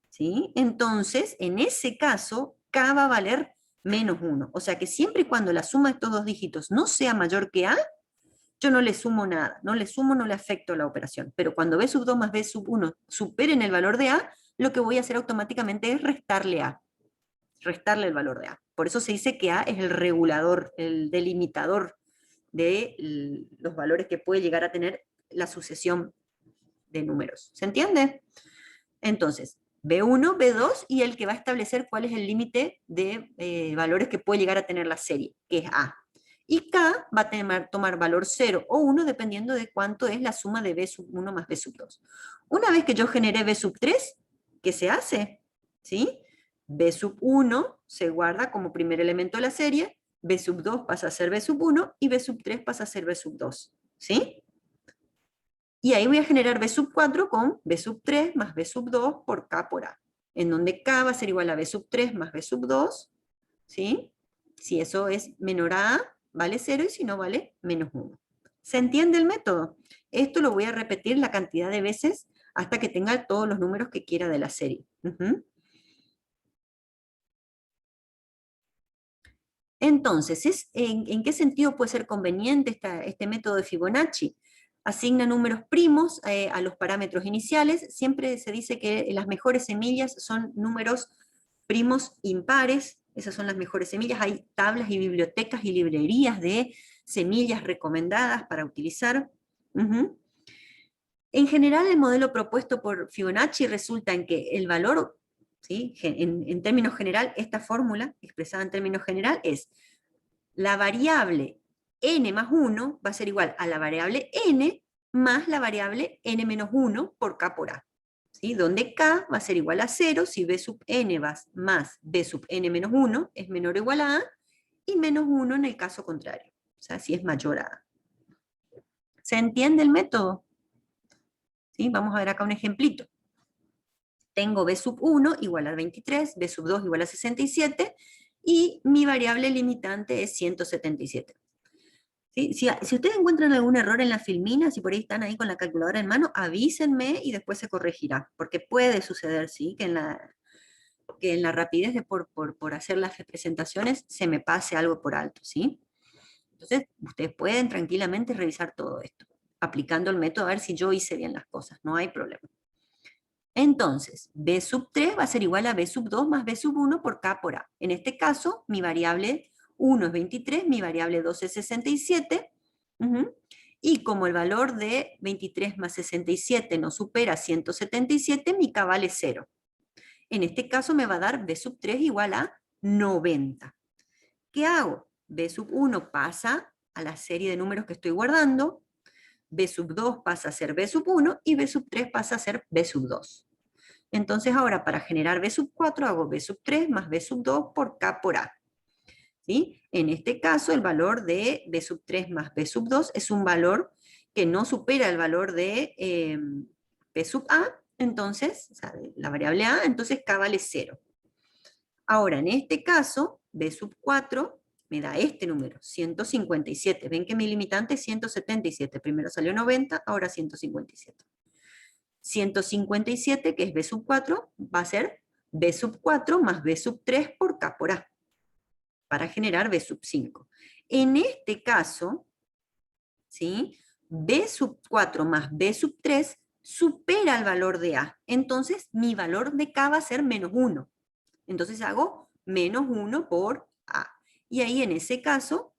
¿sí? Entonces, en ese caso, K va a valer menos 1. O sea que siempre y cuando la suma de estos dos dígitos no sea mayor que A, yo no le sumo nada. No le sumo, no le afecto la operación. Pero cuando B sub 2 más B sub 1 superen el valor de A, lo que voy a hacer automáticamente es restarle A. Restarle el valor de A. Por eso se dice que A es el regulador, el delimitador de los valores que puede llegar a tener la sucesión de números. ¿Se entiende? Entonces, B1, B2 y el que va a establecer cuál es el límite de valores que puede llegar a tener la serie, que es A. Y K va a tomar valor 0 o 1 dependiendo de cuánto es la suma de B sub 1 más B sub 2. Una vez que yo generé B sub 3, ¿qué se hace? ¿Sí? B sub 1 se guarda como primer elemento de la serie, B sub 2 pasa a ser B sub 1 y B sub 3 pasa a ser B sub 2. ¿Sí? Y ahí voy a generar B sub 4 con B sub 3 más B sub 2 por K por A, en donde K va a ser igual a B sub 3 más B sub 2, ¿sí? Si eso es menor a A, vale 0, y si no, vale menos 1. ¿Se entiende el método? Esto lo voy a repetir la cantidad de veces hasta que tenga todos los números que quiera de la serie. Entonces, ¿en qué sentido puede ser conveniente este método de Fibonacci? Asigna números primos a los parámetros iniciales. Siempre se dice que las mejores semillas son números primos impares. Esas son las mejores semillas. Hay tablas y bibliotecas y librerías de semillas recomendadas para utilizar. En general, el modelo propuesto por Fibonacci resulta en que el valor, ¿sí? En términos general, esta fórmula, expresada en términos general, es la variable n más 1 va a ser igual a la variable n más la variable n menos 1 por k por a. ¿Sí? Donde k va a ser igual a 0 si b sub n más b sub n menos 1 es menor o igual a a, y menos 1 en el caso contrario. O sea, si es mayor a a. ¿Se entiende el método? ¿Sí? Vamos a ver acá un ejemplito. Tengo b sub 1 igual a 23, b sub 2 igual a 67, y mi variable limitante es 177. ¿Sí? Si ustedes encuentran algún error en la filmina, si por ahí están ahí con la calculadora en mano, avísenme y después se corregirá, porque puede suceder, ¿sí? Que en la rapidez de por hacer las presentaciones se me pase algo por alto, ¿sí? Entonces, ustedes pueden tranquilamente revisar todo esto, aplicando el método a ver si yo hice bien las cosas, no hay problema. Entonces, B sub 3 va a ser igual a B sub 2 más B sub 1 por K por A. En este caso, mi variable 1 es 23, mi variable 2 es 67, y como el valor de 23 más 67 no supera 177, mi K vale 0. En este caso me va a dar B sub 3 igual a 90. ¿Qué hago? B sub 1 pasa a la serie de números que estoy guardando, B sub 2 pasa a ser B sub 1 y B sub 3 pasa a ser B sub 2. Entonces ahora para generar b sub 4 hago b sub 3 más b sub 2 por k por a. ¿Sí? En este caso el valor de b sub 3 más b sub 2 es un valor que no supera el valor de b sub a, entonces, o sea, de la variable a, entonces k vale 0. Ahora, en este caso, b sub 4 me da este número, 157. Ven que mi limitante es 177. Primero salió 90, ahora 157. 157, que es b sub 4, va a ser b sub 4 más b sub 3 por k por a, para generar b sub 5. En este caso, ¿sí? B sub 4 más B sub 3 supera el valor de A. Entonces, mi valor de K va a ser menos 1. Entonces hago menos 1 por A. Y ahí en ese caso,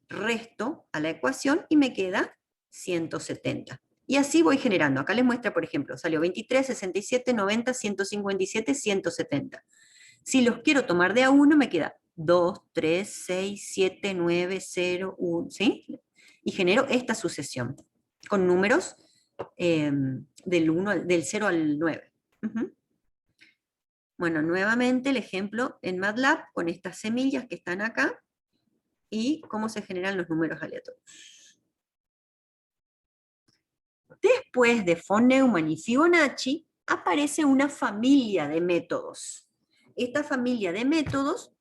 resto a la ecuación y me queda 170. Y así voy generando. Acá les muestra, por ejemplo, salió 23, 67, 90, 157, 170. Si los quiero tomar de A1, me queda 2, 3, 6, 7, 9, 0, 1, ¿sí? Y genero esta sucesión con números del 0 al 9. Bueno, nuevamente el ejemplo en MATLAB con estas semillas que están acá y cómo se generan los números aleatorios. Después de von Neumann y Fibonacci aparece una familia de métodos. Esta familia de métodos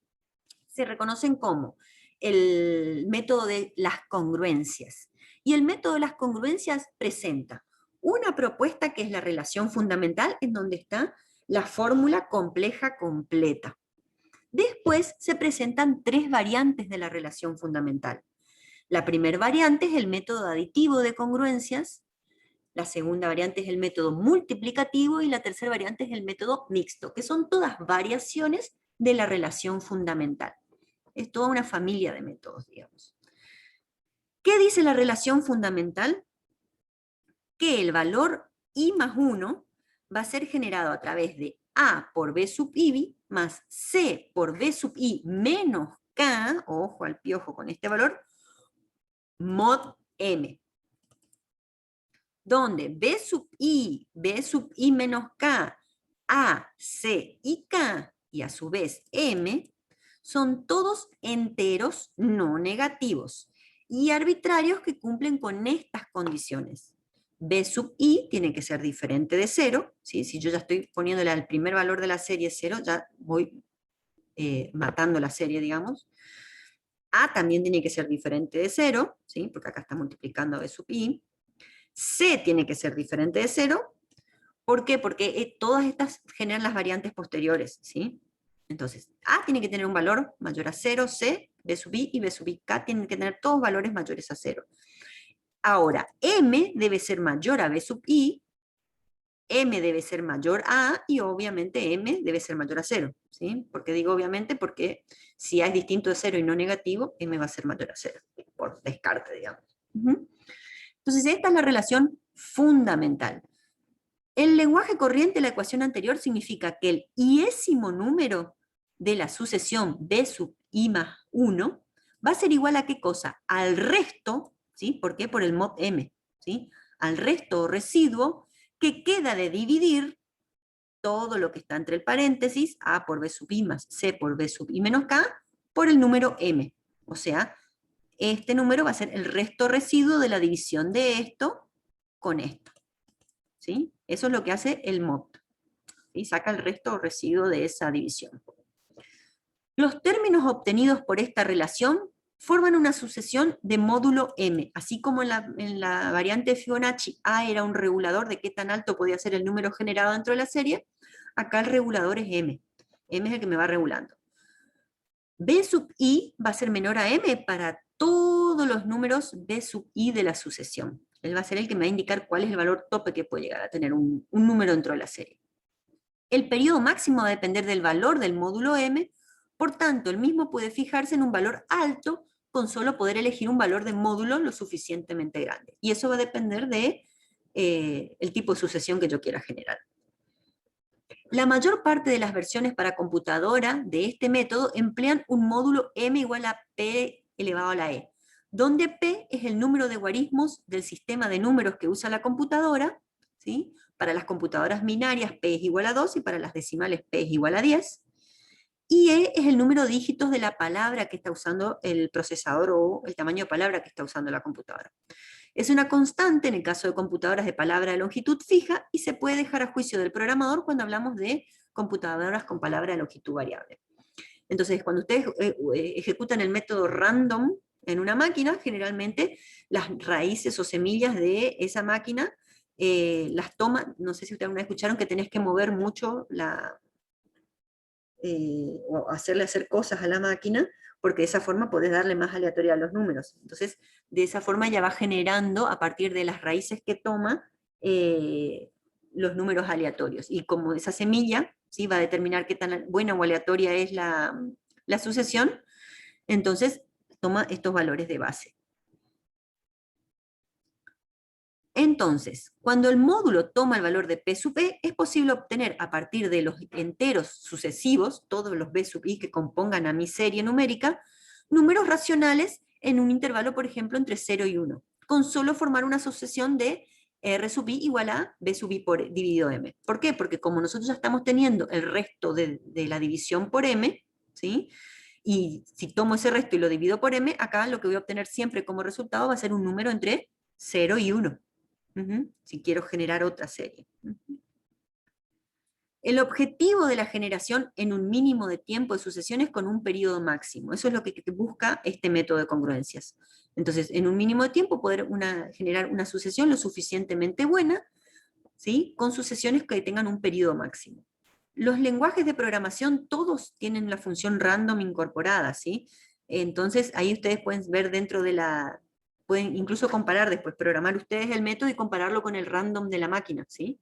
se reconocen como el método de las congruencias. Y el método de las congruencias presenta una propuesta que es la relación fundamental, en donde está la fórmula compleja completa. Después se presentan tres variantes de la relación fundamental. La primera variante es el método aditivo de congruencias, la segunda variante es el método multiplicativo y la tercera variante es el método mixto, que son todas variaciones de la relación fundamental. Es toda una familia de métodos, digamos. ¿Qué dice la relación fundamental? Que el valor i más 1 va a ser generado a través de a por b sub i más c por b sub i menos k, ojo al piojo con este valor, mod m. Donde b sub i menos k, a, c y k, y a su vez m, son todos enteros no negativos y arbitrarios que cumplen con estas condiciones. B sub i tiene que ser diferente de 0, ¿sí? Si yo ya estoy poniéndole al primer valor de la serie 0, ya voy matando la serie, digamos. A también tiene que ser diferente de 0, ¿sí? Porque acá está multiplicando a B sub i. C tiene que ser diferente de 0. ¿Por qué? Porque todas estas generan las variantes posteriores, ¿sí? Entonces, A tiene que tener un valor mayor a 0, C, B sub i y B sub i, K tienen que tener todos valores mayores a 0. Ahora, M debe ser mayor a B sub i, M debe ser mayor a A, y obviamente M debe ser mayor a 0, ¿sí? ¿Por qué digo obviamente? Porque si A es distinto de 0 y no negativo, M va a ser mayor a 0, por descarte, digamos. Entonces, esta es la relación fundamental. El lenguaje corriente de la ecuación anterior significa que el iésimo número de la sucesión b sub i más 1 va a ser igual a ¿qué cosa? Al resto, ¿sí? ¿Por qué? Por el mod m, ¿sí? Al resto o residuo que queda de dividir todo lo que está entre el paréntesis, a por b sub i más c por b sub i menos k, por el número m. O sea, este número va a ser el resto residuo de la división de esto con esto. ¿Sí? Eso es lo que hace el mod. ¿Sí? Saca el resto o residuo de esa división. Los términos obtenidos por esta relación forman una sucesión de módulo m, así como en la variante de Fibonacci a era un regulador de qué tan alto podía ser el número generado dentro de la serie, acá el regulador es m. M es el que me va regulando. B sub i va a ser menor a m para todos los números B sub i de la sucesión. Él va a ser el que me va a indicar cuál es el valor tope que puede llegar a tener un número dentro de la serie. El periodo máximo va a depender del valor del módulo m, por tanto, el mismo puede fijarse en un valor alto con solo poder elegir un valor de módulo lo suficientemente grande. Y eso va a depender de el tipo de sucesión que yo quiera generar. La mayor parte de las versiones para computadora de este método emplean un módulo m igual a p elevado a la e, donde p es el número de guarismos del sistema de números que usa la computadora, ¿sí? Para las computadoras binarias P es igual a 2 y para las decimales P es igual a 10. Y E es el número de dígitos de la palabra que está usando el procesador o el tamaño de palabra que está usando la computadora. Es una constante en el caso de computadoras de palabra de longitud fija y se puede dejar a juicio del programador cuando hablamos de computadoras con palabra de longitud variable. Entonces, cuando ustedes ejecutan el método random en una máquina, generalmente las raíces o semillas de esa máquina las toma, no sé si ustedes alguna vez escucharon que tenés que mover mucho o hacerle hacer cosas a la máquina, porque de esa forma podés darle más aleatoria a los números. Entonces, de esa forma ya va generando, a partir de las raíces que toma, los números aleatorios. Y como esa semilla, ¿sí?, va a determinar qué tan buena o aleatoria es la sucesión, entonces toma estos valores de base. Entonces, cuando el módulo toma el valor de P sub E, es posible obtener a partir de los enteros sucesivos, todos los B sub I que compongan a mi serie numérica, números racionales en un intervalo, por ejemplo, entre 0 y 1, con solo formar una sucesión de R sub I igual a B sub I por dividido M. ¿Por qué? Porque como nosotros ya estamos teniendo el resto de la división por M, ¿sí?, y si tomo ese resto y lo divido por M, acá lo que voy a obtener siempre como resultado va a ser un número entre 0 y 1. Si quiero generar otra serie. El objetivo de la generación en un mínimo de tiempo de sucesiones con un periodo máximo. Eso es lo que busca este método de congruencias. Entonces, en un mínimo de tiempo poder generar una sucesión lo suficientemente buena, ¿sí?, con sucesiones que tengan un periodo máximo. Los lenguajes de programación todos tienen la función random incorporada, ¿sí? Entonces, ahí ustedes pueden ver dentro de pueden incluso comparar después, programar ustedes el método y compararlo con el random de la máquina, ¿sí?,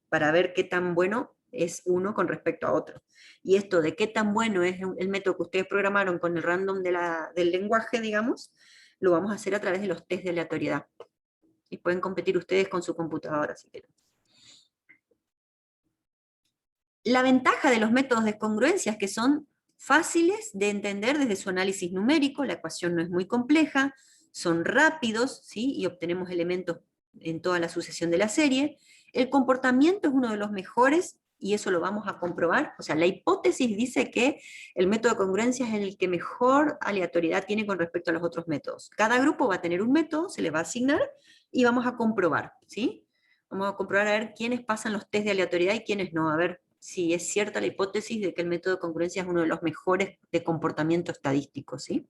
para ver qué tan bueno es uno con respecto a otro. Y esto de qué tan bueno es el método que ustedes programaron con el random del lenguaje, digamos, lo vamos a hacer a través de los test de aleatoriedad. Y pueden competir ustedes con su computadora si quieren. La ventaja de los métodos de congruencia es que son fáciles de entender desde su análisis numérico, la ecuación no es muy compleja, son rápidos, ¿sí?, y obtenemos elementos en toda la sucesión de la serie. El comportamiento es uno de los mejores, y eso lo vamos a comprobar. O sea, la hipótesis dice que el método de congruencia es el que mejor aleatoriedad tiene con respecto a los otros métodos. Cada grupo va a tener un método, se le va a asignar, y vamos a comprobar, ¿sí? Vamos a comprobar a ver quiénes pasan los test de aleatoriedad y quiénes no, a ver si es cierta la hipótesis de que el método de congruencia es uno de los mejores de comportamiento estadístico, ¿sí?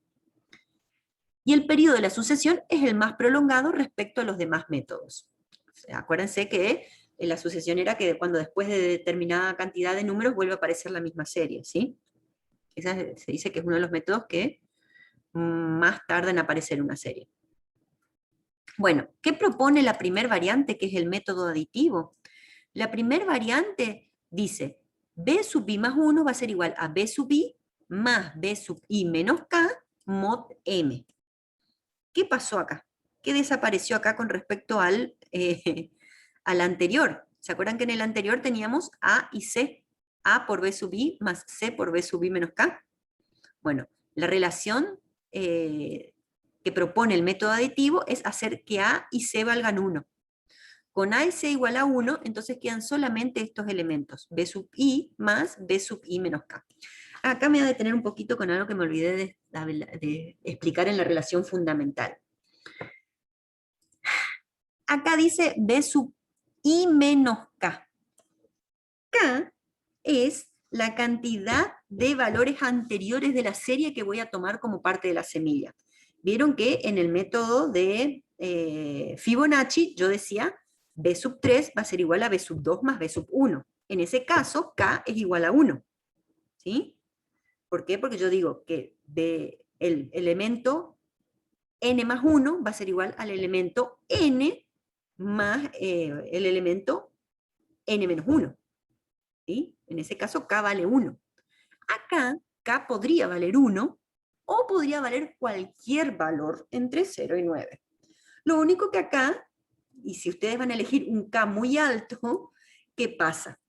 Y el periodo de la sucesión es el más prolongado respecto a los demás métodos. O sea, acuérdense que la sucesión era que cuando después de determinada cantidad de números vuelve a aparecer la misma serie, ¿sí? Esa se dice que es uno de los métodos que más tarda en aparecer una serie. Bueno, ¿qué propone la primer variante, que es el método aditivo? La primer variante dice, B sub I más 1 va a ser igual a B sub I más B sub I menos K mod M. ¿Qué pasó acá? ¿Qué desapareció acá con respecto al anterior? ¿Se acuerdan que en el anterior teníamos A y C? A por B sub I más C por B sub I menos K. Bueno, la relación que propone el método aditivo es hacer que A y C valgan 1. Con A y C igual a 1, entonces quedan solamente estos elementos, B sub I más B sub I menos K. Acá me voy a detener un poquito con algo que me olvidé de explicar en la relación fundamental. Acá dice B sub I menos K. K es la cantidad de valores anteriores de la serie que voy a tomar como parte de la semilla. Vieron que en el método de Fibonacci yo decía B sub 3 va a ser igual a B sub 2 más B sub 1. En ese caso, K es igual a 1. ¿Sí? ¿Por qué? Porque yo digo que el elemento n más 1 va a ser igual al elemento n más el elemento n menos 1. ¿Sí? En ese caso, K vale 1. Acá, K podría valer 1 o podría valer cualquier valor entre 0 y 9. Lo único que acá, y si ustedes van a elegir un K muy alto, ¿qué pasa?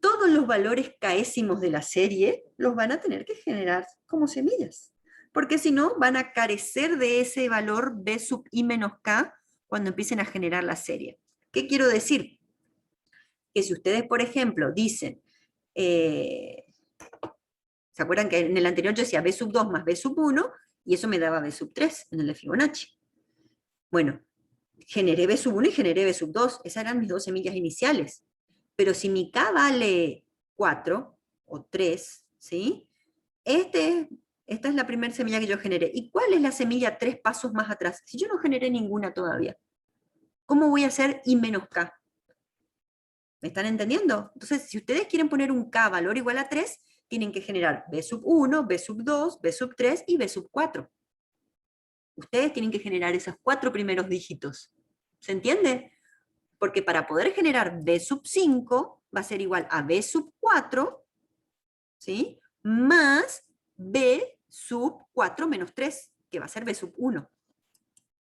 Todos los valores k'ésimos de la serie los van a tener que generar como semillas, porque si no van a carecer de ese valor B sub I menos K cuando empiecen a generar la serie. ¿Qué quiero decir? Que si ustedes, por ejemplo, dicen, ¿se acuerdan que en el anterior yo decía B sub 2 más B sub 1? Y eso me daba B sub 3 en el de Fibonacci. Bueno, generé B sub 1 y generé B sub 2. Esas eran mis dos semillas iniciales. Pero si mi K vale 4 o 3, ¿sí? Esta es la primera semilla que yo generé. ¿Y cuál es la semilla 3 pasos más atrás? Si yo no generé ninguna todavía, ¿cómo voy a hacer I menos K? ¿Me están entendiendo? Entonces, si ustedes quieren poner un K valor igual a 3, tienen que generar B sub 1, B sub 2, B sub 3 y B sub 4. Ustedes tienen que generar esos 4 primeros dígitos. ¿Se entiende? Porque para poder generar B sub 5 va a ser igual a B sub 4, ¿sí? Más B sub 4 menos 3, que va a ser B sub 1.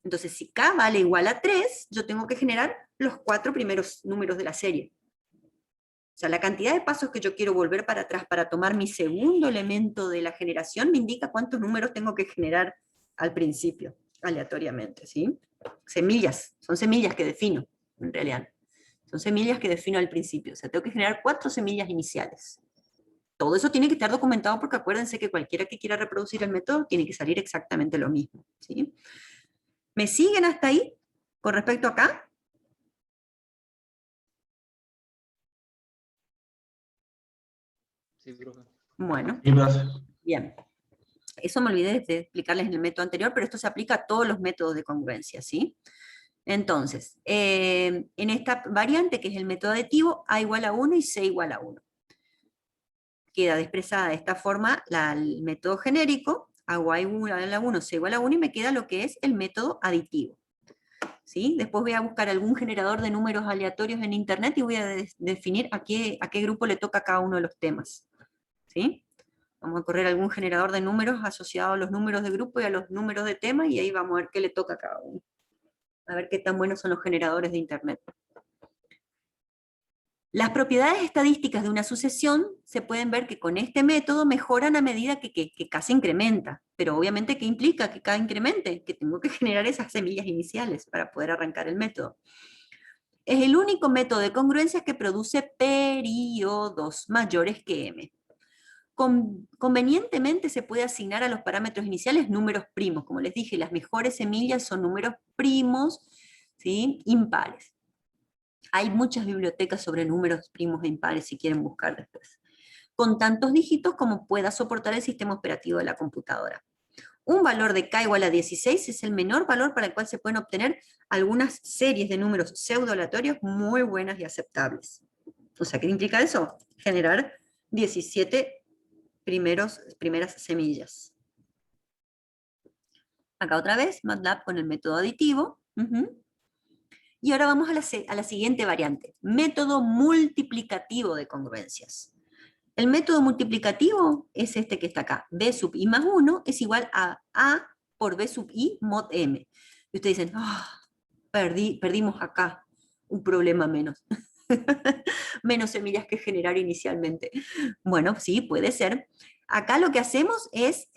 Entonces, si K vale igual a 3, yo tengo que generar los 4 primeros números de la serie. O sea, la cantidad de pasos que yo quiero volver para atrás para tomar mi segundo elemento de la generación me indica cuántos números tengo que generar al principio, aleatoriamente, ¿sí? Semillas, son semillas que defino, en realidad. Son semillas que defino al principio. O sea, tengo que generar 4 semillas iniciales. Todo eso tiene que estar documentado porque acuérdense que cualquiera que quiera reproducir el método tiene que salir exactamente lo mismo, ¿sí? ¿Me siguen hasta ahí con respecto a acá? Sí, profe. Bueno, Sí, profe. bien. Eso me olvidé de explicarles en el método anterior, pero esto se aplica a todos los métodos de congruencia, ¿sí? Entonces, en esta variante, que es el método aditivo, A igual a 1 y C igual a 1. Queda expresada de esta forma el método genérico, A igual a 1, C igual a 1, y me queda lo que es el método aditivo. ¿Sí? Después voy a buscar algún generador de números aleatorios en internet y voy a definir a qué grupo le toca cada uno de los temas. ¿Sí? Vamos a correr algún generador de números asociado a los números de grupo y a los números de tema, y ahí vamos a ver qué le toca a cada uno. A ver qué tan buenos son los generadores de internet. Las propiedades estadísticas de una sucesión se pueden ver que con este método mejoran a medida que K se incrementa. Pero obviamente, ¿qué implica que K incremente? Que tengo que generar esas semillas iniciales para poder arrancar el método. Es el único método de congruencias que produce periodos mayores que M. Convenientemente se puede asignar a los parámetros iniciales números primos. Como les dije, las mejores semillas son números primos, ¿sí? Impares. Hay muchas bibliotecas sobre números primos e impares si quieren buscar después. Con tantos dígitos como pueda soportar el sistema operativo de la computadora. Un valor de K igual a 16 es el menor valor para el cual se pueden obtener algunas series de números pseudo-aleatorios muy buenas y aceptables. O sea, ¿qué implica eso? Generar 17 primeras semillas. Acá otra vez, MATLAB con el método aditivo. Y ahora vamos a la siguiente variante, método multiplicativo de congruencias. El método multiplicativo es este que está acá, B sub i más 1 es igual a A por B sub i mod m. Y ustedes dicen, perdimos acá un problema menos. Menos semillas que generar inicialmente. Bueno, sí, puede ser. Acá lo que hacemos es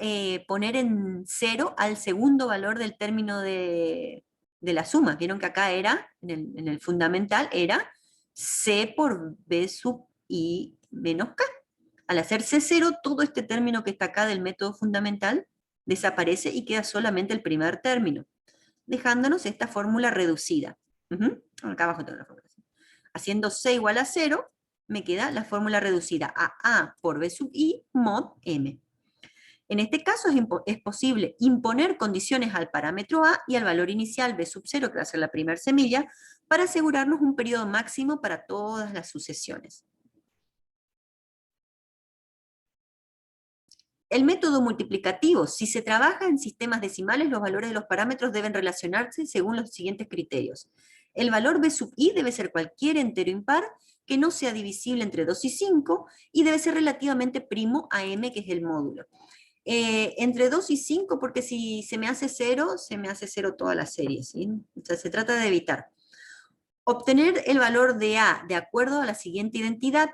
poner en 0 al segundo valor del término de la suma. Vieron que acá era, en el fundamental, era C por B sub i menos K. Al hacer C0, todo este término que está acá del método fundamental desaparece y queda solamente el primer término, dejándonos esta fórmula reducida. Acá abajo tengo la fórmula. Haciendo C igual a 0, me queda la fórmula reducida a A por B sub i mod m. En este caso es posible imponer condiciones al parámetro A y al valor inicial B sub 0, que va a ser la primera semilla, para asegurarnos un periodo máximo para todas las sucesiones. El método multiplicativo, si se trabaja en sistemas decimales, los valores de los parámetros deben relacionarse según los siguientes criterios. El valor B sub i debe ser cualquier entero impar que no sea divisible entre 2 y 5 y debe ser relativamente primo a m, que es el módulo. Entre 2 y 5, porque si se me hace 0, se me hace 0 toda la serie, ¿sí? O sea, se trata de evitar. Obtener el valor de A de acuerdo a la siguiente identidad,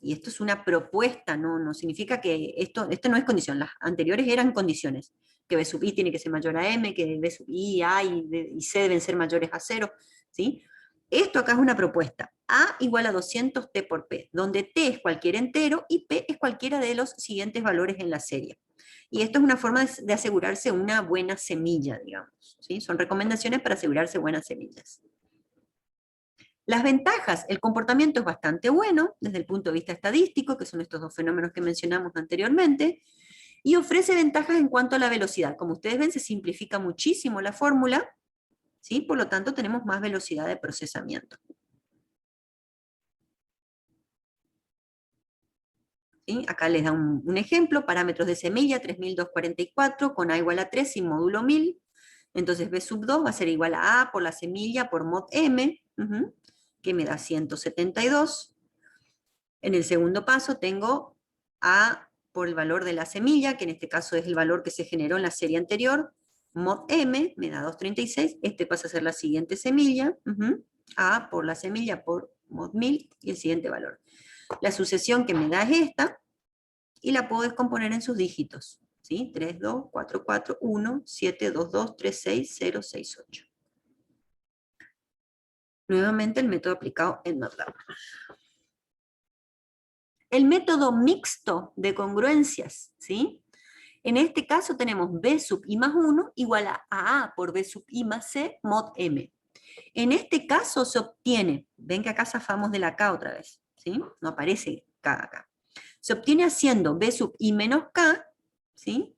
y esto es una propuesta, no significa que esto no es condición, las anteriores eran condiciones, que B sub i tiene que ser mayor a m, que B sub i, a y C deben ser mayores a 0, ¿sí? Esto acá es una propuesta. A igual a 200t por p, donde t es cualquier entero y p es cualquiera de los siguientes valores en la serie. Y esto es una forma de asegurarse una buena semilla, digamos. ¿Sí? Son recomendaciones para asegurarse buenas semillas. Las ventajas, el comportamiento es bastante bueno desde el punto de vista estadístico, que son estos dos fenómenos que mencionamos anteriormente, y ofrece ventajas en cuanto a la velocidad. Como ustedes ven, se simplifica muchísimo la fórmula, ¿sí? Por lo tanto tenemos más velocidad de procesamiento. ¿Sí? Acá les da un ejemplo, parámetros de semilla, 3244, con A igual a 3 sin módulo 1000. Entonces B sub 2 va a ser igual a A por la semilla por mod M, que me da 172. En el segundo paso tengo A por el valor de la semilla, que en este caso es el valor que se generó en la serie anterior, mod M me da 236, este pasa a ser la siguiente semilla, A por la semilla por mod 1000 y el siguiente valor. La sucesión que me da es esta, y la puedo descomponer en sus dígitos, ¿sí? 3, 2, 4, 4, 1, 7, 2, 2, 3, 6, 0, 6, 8. Nuevamente el método aplicado en MATLAB. El método mixto de congruencias, ¿sí? En este caso tenemos B sub i más 1 igual a A por B sub i más C mod M. En este caso se obtiene, ven que acá zafamos de la K otra vez, ¿sí? No aparece K acá. Se obtiene haciendo B sub i menos K, ¿sí?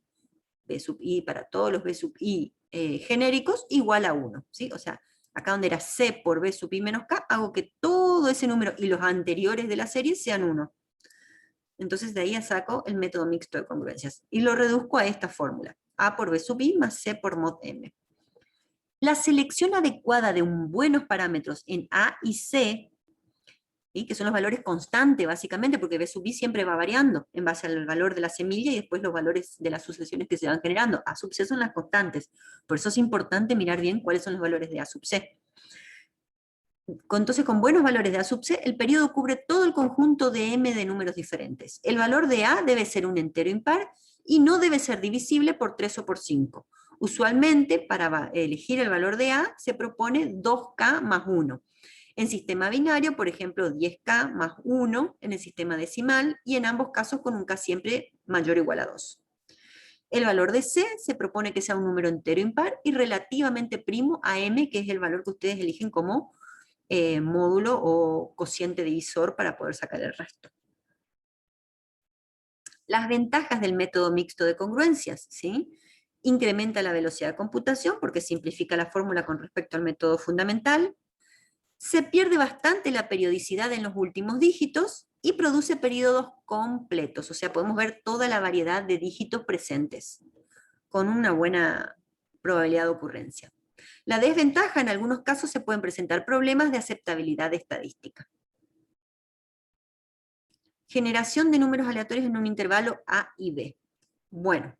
B sub i para todos los B sub i genéricos igual a 1, ¿sí? O sea, acá donde era C por B sub i menos K, hago que todo ese número y los anteriores de la serie sean 1. Entonces de ahí saco el método mixto de congruencias y lo reduzco a esta fórmula, A por B sub i más C por mod M. La selección adecuada de buenos parámetros en A y C, ¿sí? Que son los valores constantes básicamente, porque B sub i siempre va variando en base al valor de la semilla y después los valores de las sucesiones que se van generando. A sub C son las constantes, por eso es importante mirar bien cuáles son los valores de A sub C. Entonces, con buenos valores de A sub C, el periodo cubre todo el conjunto de M de números diferentes. El valor de A debe ser un entero impar y no debe ser divisible por 3 o por 5. Usualmente, para elegir el valor de A, se propone 2K más 1. En sistema binario, por ejemplo, 10K más 1 en el sistema decimal, y en ambos casos con un K siempre mayor o igual a 2. El valor de C se propone que sea un número entero impar y relativamente primo a M, que es el valor que ustedes eligen como módulo o cociente divisor para poder sacar el resto. Las ventajas del método mixto de congruencias, ¿sí? Incrementa la velocidad de computación porque simplifica la fórmula con respecto al método fundamental, se pierde bastante la periodicidad en los últimos dígitos y produce periodos completos, o sea, podemos ver toda la variedad de dígitos presentes con una buena probabilidad de ocurrencia. La desventaja, en algunos casos se pueden presentar problemas de aceptabilidad estadística. Generación de números aleatorios en un intervalo A y B. Bueno,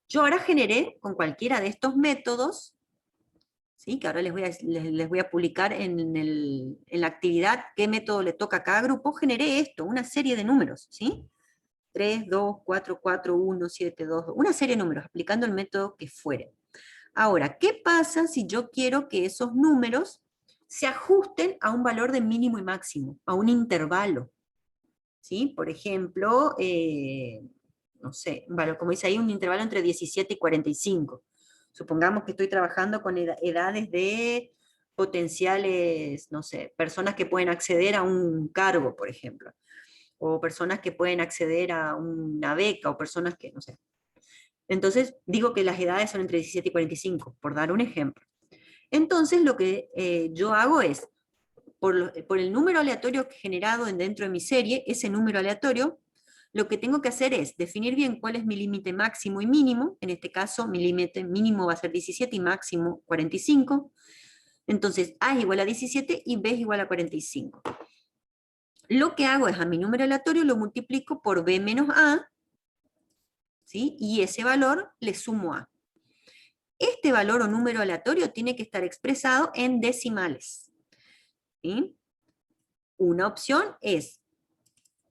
yo ahora generé con cualquiera de estos métodos, ¿sí? Que ahora les voy a publicar en la actividad qué método le toca a cada grupo, generé esto, una serie de números, ¿sí? 3, 2, 4, 4, 1, 7, 2, una serie de números, aplicando el método que fuere. Ahora, ¿qué pasa si yo quiero que esos números se ajusten a un valor de mínimo y máximo, a un intervalo? ¿Sí? Por ejemplo, no sé, un valor, como dice ahí, un intervalo entre 17 y 45. Supongamos que estoy trabajando con edades de potenciales, no sé, personas que pueden acceder a un cargo, por ejemplo, o personas que pueden acceder a una beca, o personas que, no sé. Entonces, digo que las edades son entre 17 y 45, por dar un ejemplo. Entonces, lo que yo hago es, por el número aleatorio generado dentro de mi serie, ese número aleatorio, lo que tengo que hacer es definir bien cuál es mi límite máximo y mínimo. En este caso, mi límite mínimo va a ser 17 y máximo 45. Entonces, A es igual a 17 y B es igual a 45. Lo que hago es a mi número aleatorio lo multiplico por B menos A, ¿sí? Y ese valor le sumo A. Este valor o número aleatorio tiene que estar expresado en decimales, ¿sí? Una opción es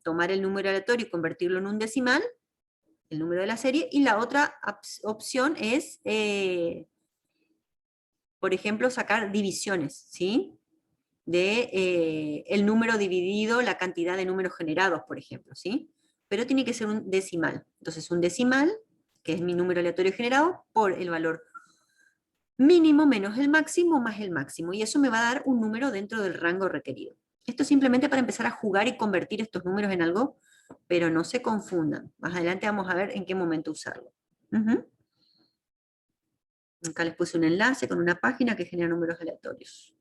tomar el número aleatorio y convertirlo en un decimal, el número de la serie, y la otra opción es, por ejemplo, sacar divisiones, ¿sí? de el número dividido la cantidad de números generados, por ejemplo, ¿sí? Pero tiene que ser un decimal. Entonces un decimal, que es mi número aleatorio generado, por el valor mínimo menos el máximo más el máximo, y eso me va a dar un número dentro del rango requerido. Esto es simplemente para empezar a jugar y convertir estos números en algo, pero no se confundan. Más adelante vamos a ver en qué momento usarlo. Acá les puse un enlace con una página que genera números aleatorios.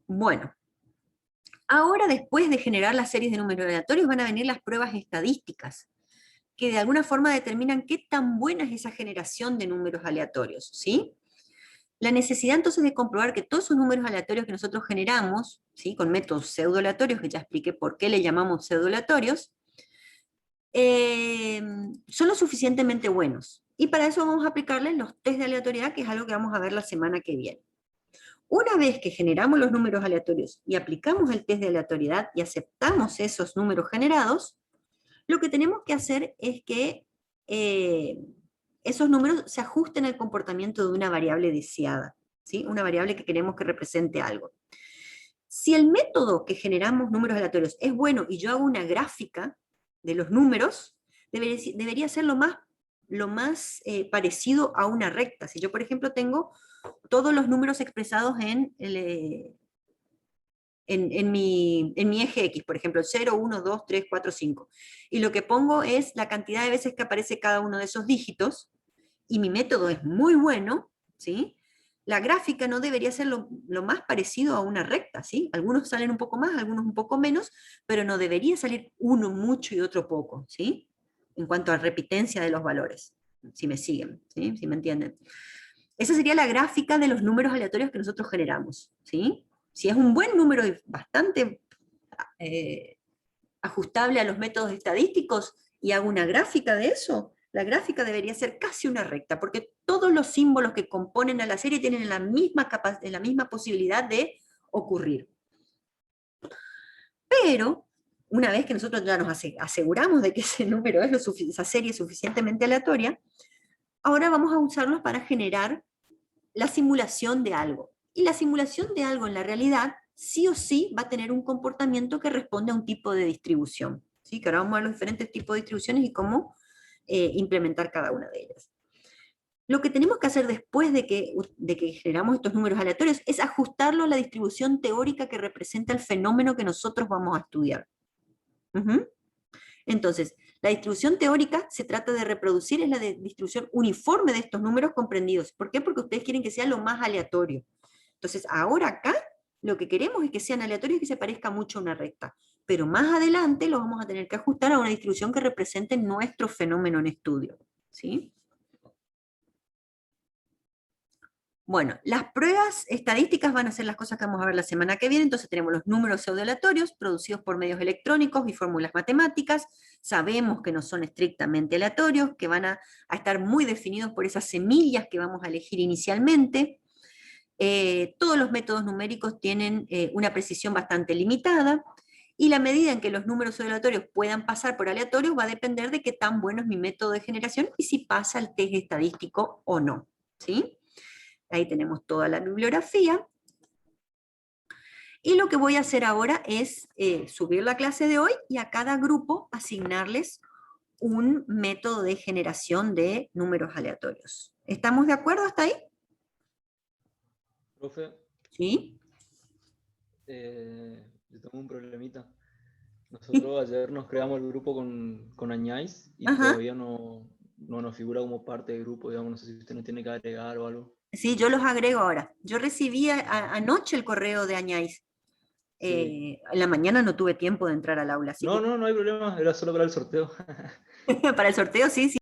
Bueno, ahora después de generar las series de números aleatorios van a venir las pruebas estadísticas, que de alguna forma determinan qué tan buena es esa generación de números aleatorios, ¿sí? La necesidad entonces de comprobar que todos esos números aleatorios que nosotros generamos, ¿sí? Con métodos pseudo-aleatorios, que ya expliqué por qué le llamamos pseudo-aleatorios, son lo suficientemente buenos. Y para eso vamos a aplicarles los test de aleatoriedad, que es algo que vamos a ver la semana que viene. Una vez que generamos los números aleatorios y aplicamos el test de aleatoriedad y aceptamos esos números generados, lo que tenemos que hacer es que esos números se ajusten al comportamiento de una variable deseada, ¿sí? Una variable que queremos que represente algo. Si el método que generamos números aleatorios es bueno y yo hago una gráfica de los números, debería ser lo más parecido a una recta. Si yo, por ejemplo, tengo todos los números expresados en mi eje X, por ejemplo, 0, 1, 2, 3, 4, 5. Y lo que pongo es la cantidad de veces que aparece cada uno de esos dígitos, y mi método es muy bueno, ¿sí? La gráfica no debería ser lo más parecido a una recta, ¿sí? Algunos salen un poco más, algunos un poco menos, pero no debería salir uno mucho y otro poco, ¿sí? En cuanto a repitencia de los valores, si me siguen, ¿sí? Si me entienden. Esa sería la gráfica de los números aleatorios que nosotros generamos, ¿sí? Si es un buen número y bastante ajustable a los métodos estadísticos y hago una gráfica de eso, la gráfica debería ser casi una recta, porque todos los símbolos que componen a la serie tienen la misma posibilidad de ocurrir. Pero, una vez que nosotros ya nos aseguramos de que ese número esa serie es suficientemente aleatoria, ahora vamos a usarlos para generar la simulación de algo. Y la simulación de algo en la realidad sí o sí va a tener un comportamiento que responde a un tipo de distribución. ¿Sí? Que ahora vamos a ver los diferentes tipos de distribuciones y cómo implementar cada una de ellas. Lo que tenemos que hacer después de que generamos estos números aleatorios es ajustarlo a la distribución teórica que representa el fenómeno que nosotros vamos a estudiar. Entonces, la distribución teórica se trata de reproducir, es la distribución uniforme de estos números comprendidos. ¿Por qué? Porque ustedes quieren que sea lo más aleatorio. Entonces, ahora acá, lo que queremos es que sean aleatorios y que se parezca mucho a una recta. Pero más adelante lo vamos a tener que ajustar a una distribución que represente nuestro fenómeno en estudio. ¿Sí? Bueno, las pruebas estadísticas van a ser las cosas que vamos a ver la semana que viene. Entonces tenemos los números pseudoaleatorios producidos por medios electrónicos y fórmulas matemáticas. Sabemos que no son estrictamente aleatorios, que van a estar muy definidos por esas semillas que vamos a elegir inicialmente. Todos los métodos numéricos tienen una precisión bastante limitada, y la medida en que los números pseudoaleatorios puedan pasar por aleatorios va a depender de qué tan bueno es mi método de generación y si pasa el test estadístico o no. ¿Sí? Ahí tenemos toda la bibliografía. Y lo que voy a hacer ahora es subir la clase de hoy y a cada grupo asignarles un método de generación de números aleatorios. ¿Estamos de acuerdo hasta ahí? Profe, ¿Sí? yo tengo un problemita. Nosotros ayer nos creamos el grupo con Añáis y Ajá. todavía no nos figura como parte del grupo, digamos, no sé si usted nos tiene que agregar o algo. Sí, yo los agrego ahora. Yo recibí anoche el correo de Añáis. Sí. En la mañana no tuve tiempo de entrar al aula, así No hay problema, era solo para el sorteo. que para el sorteo sí, sí.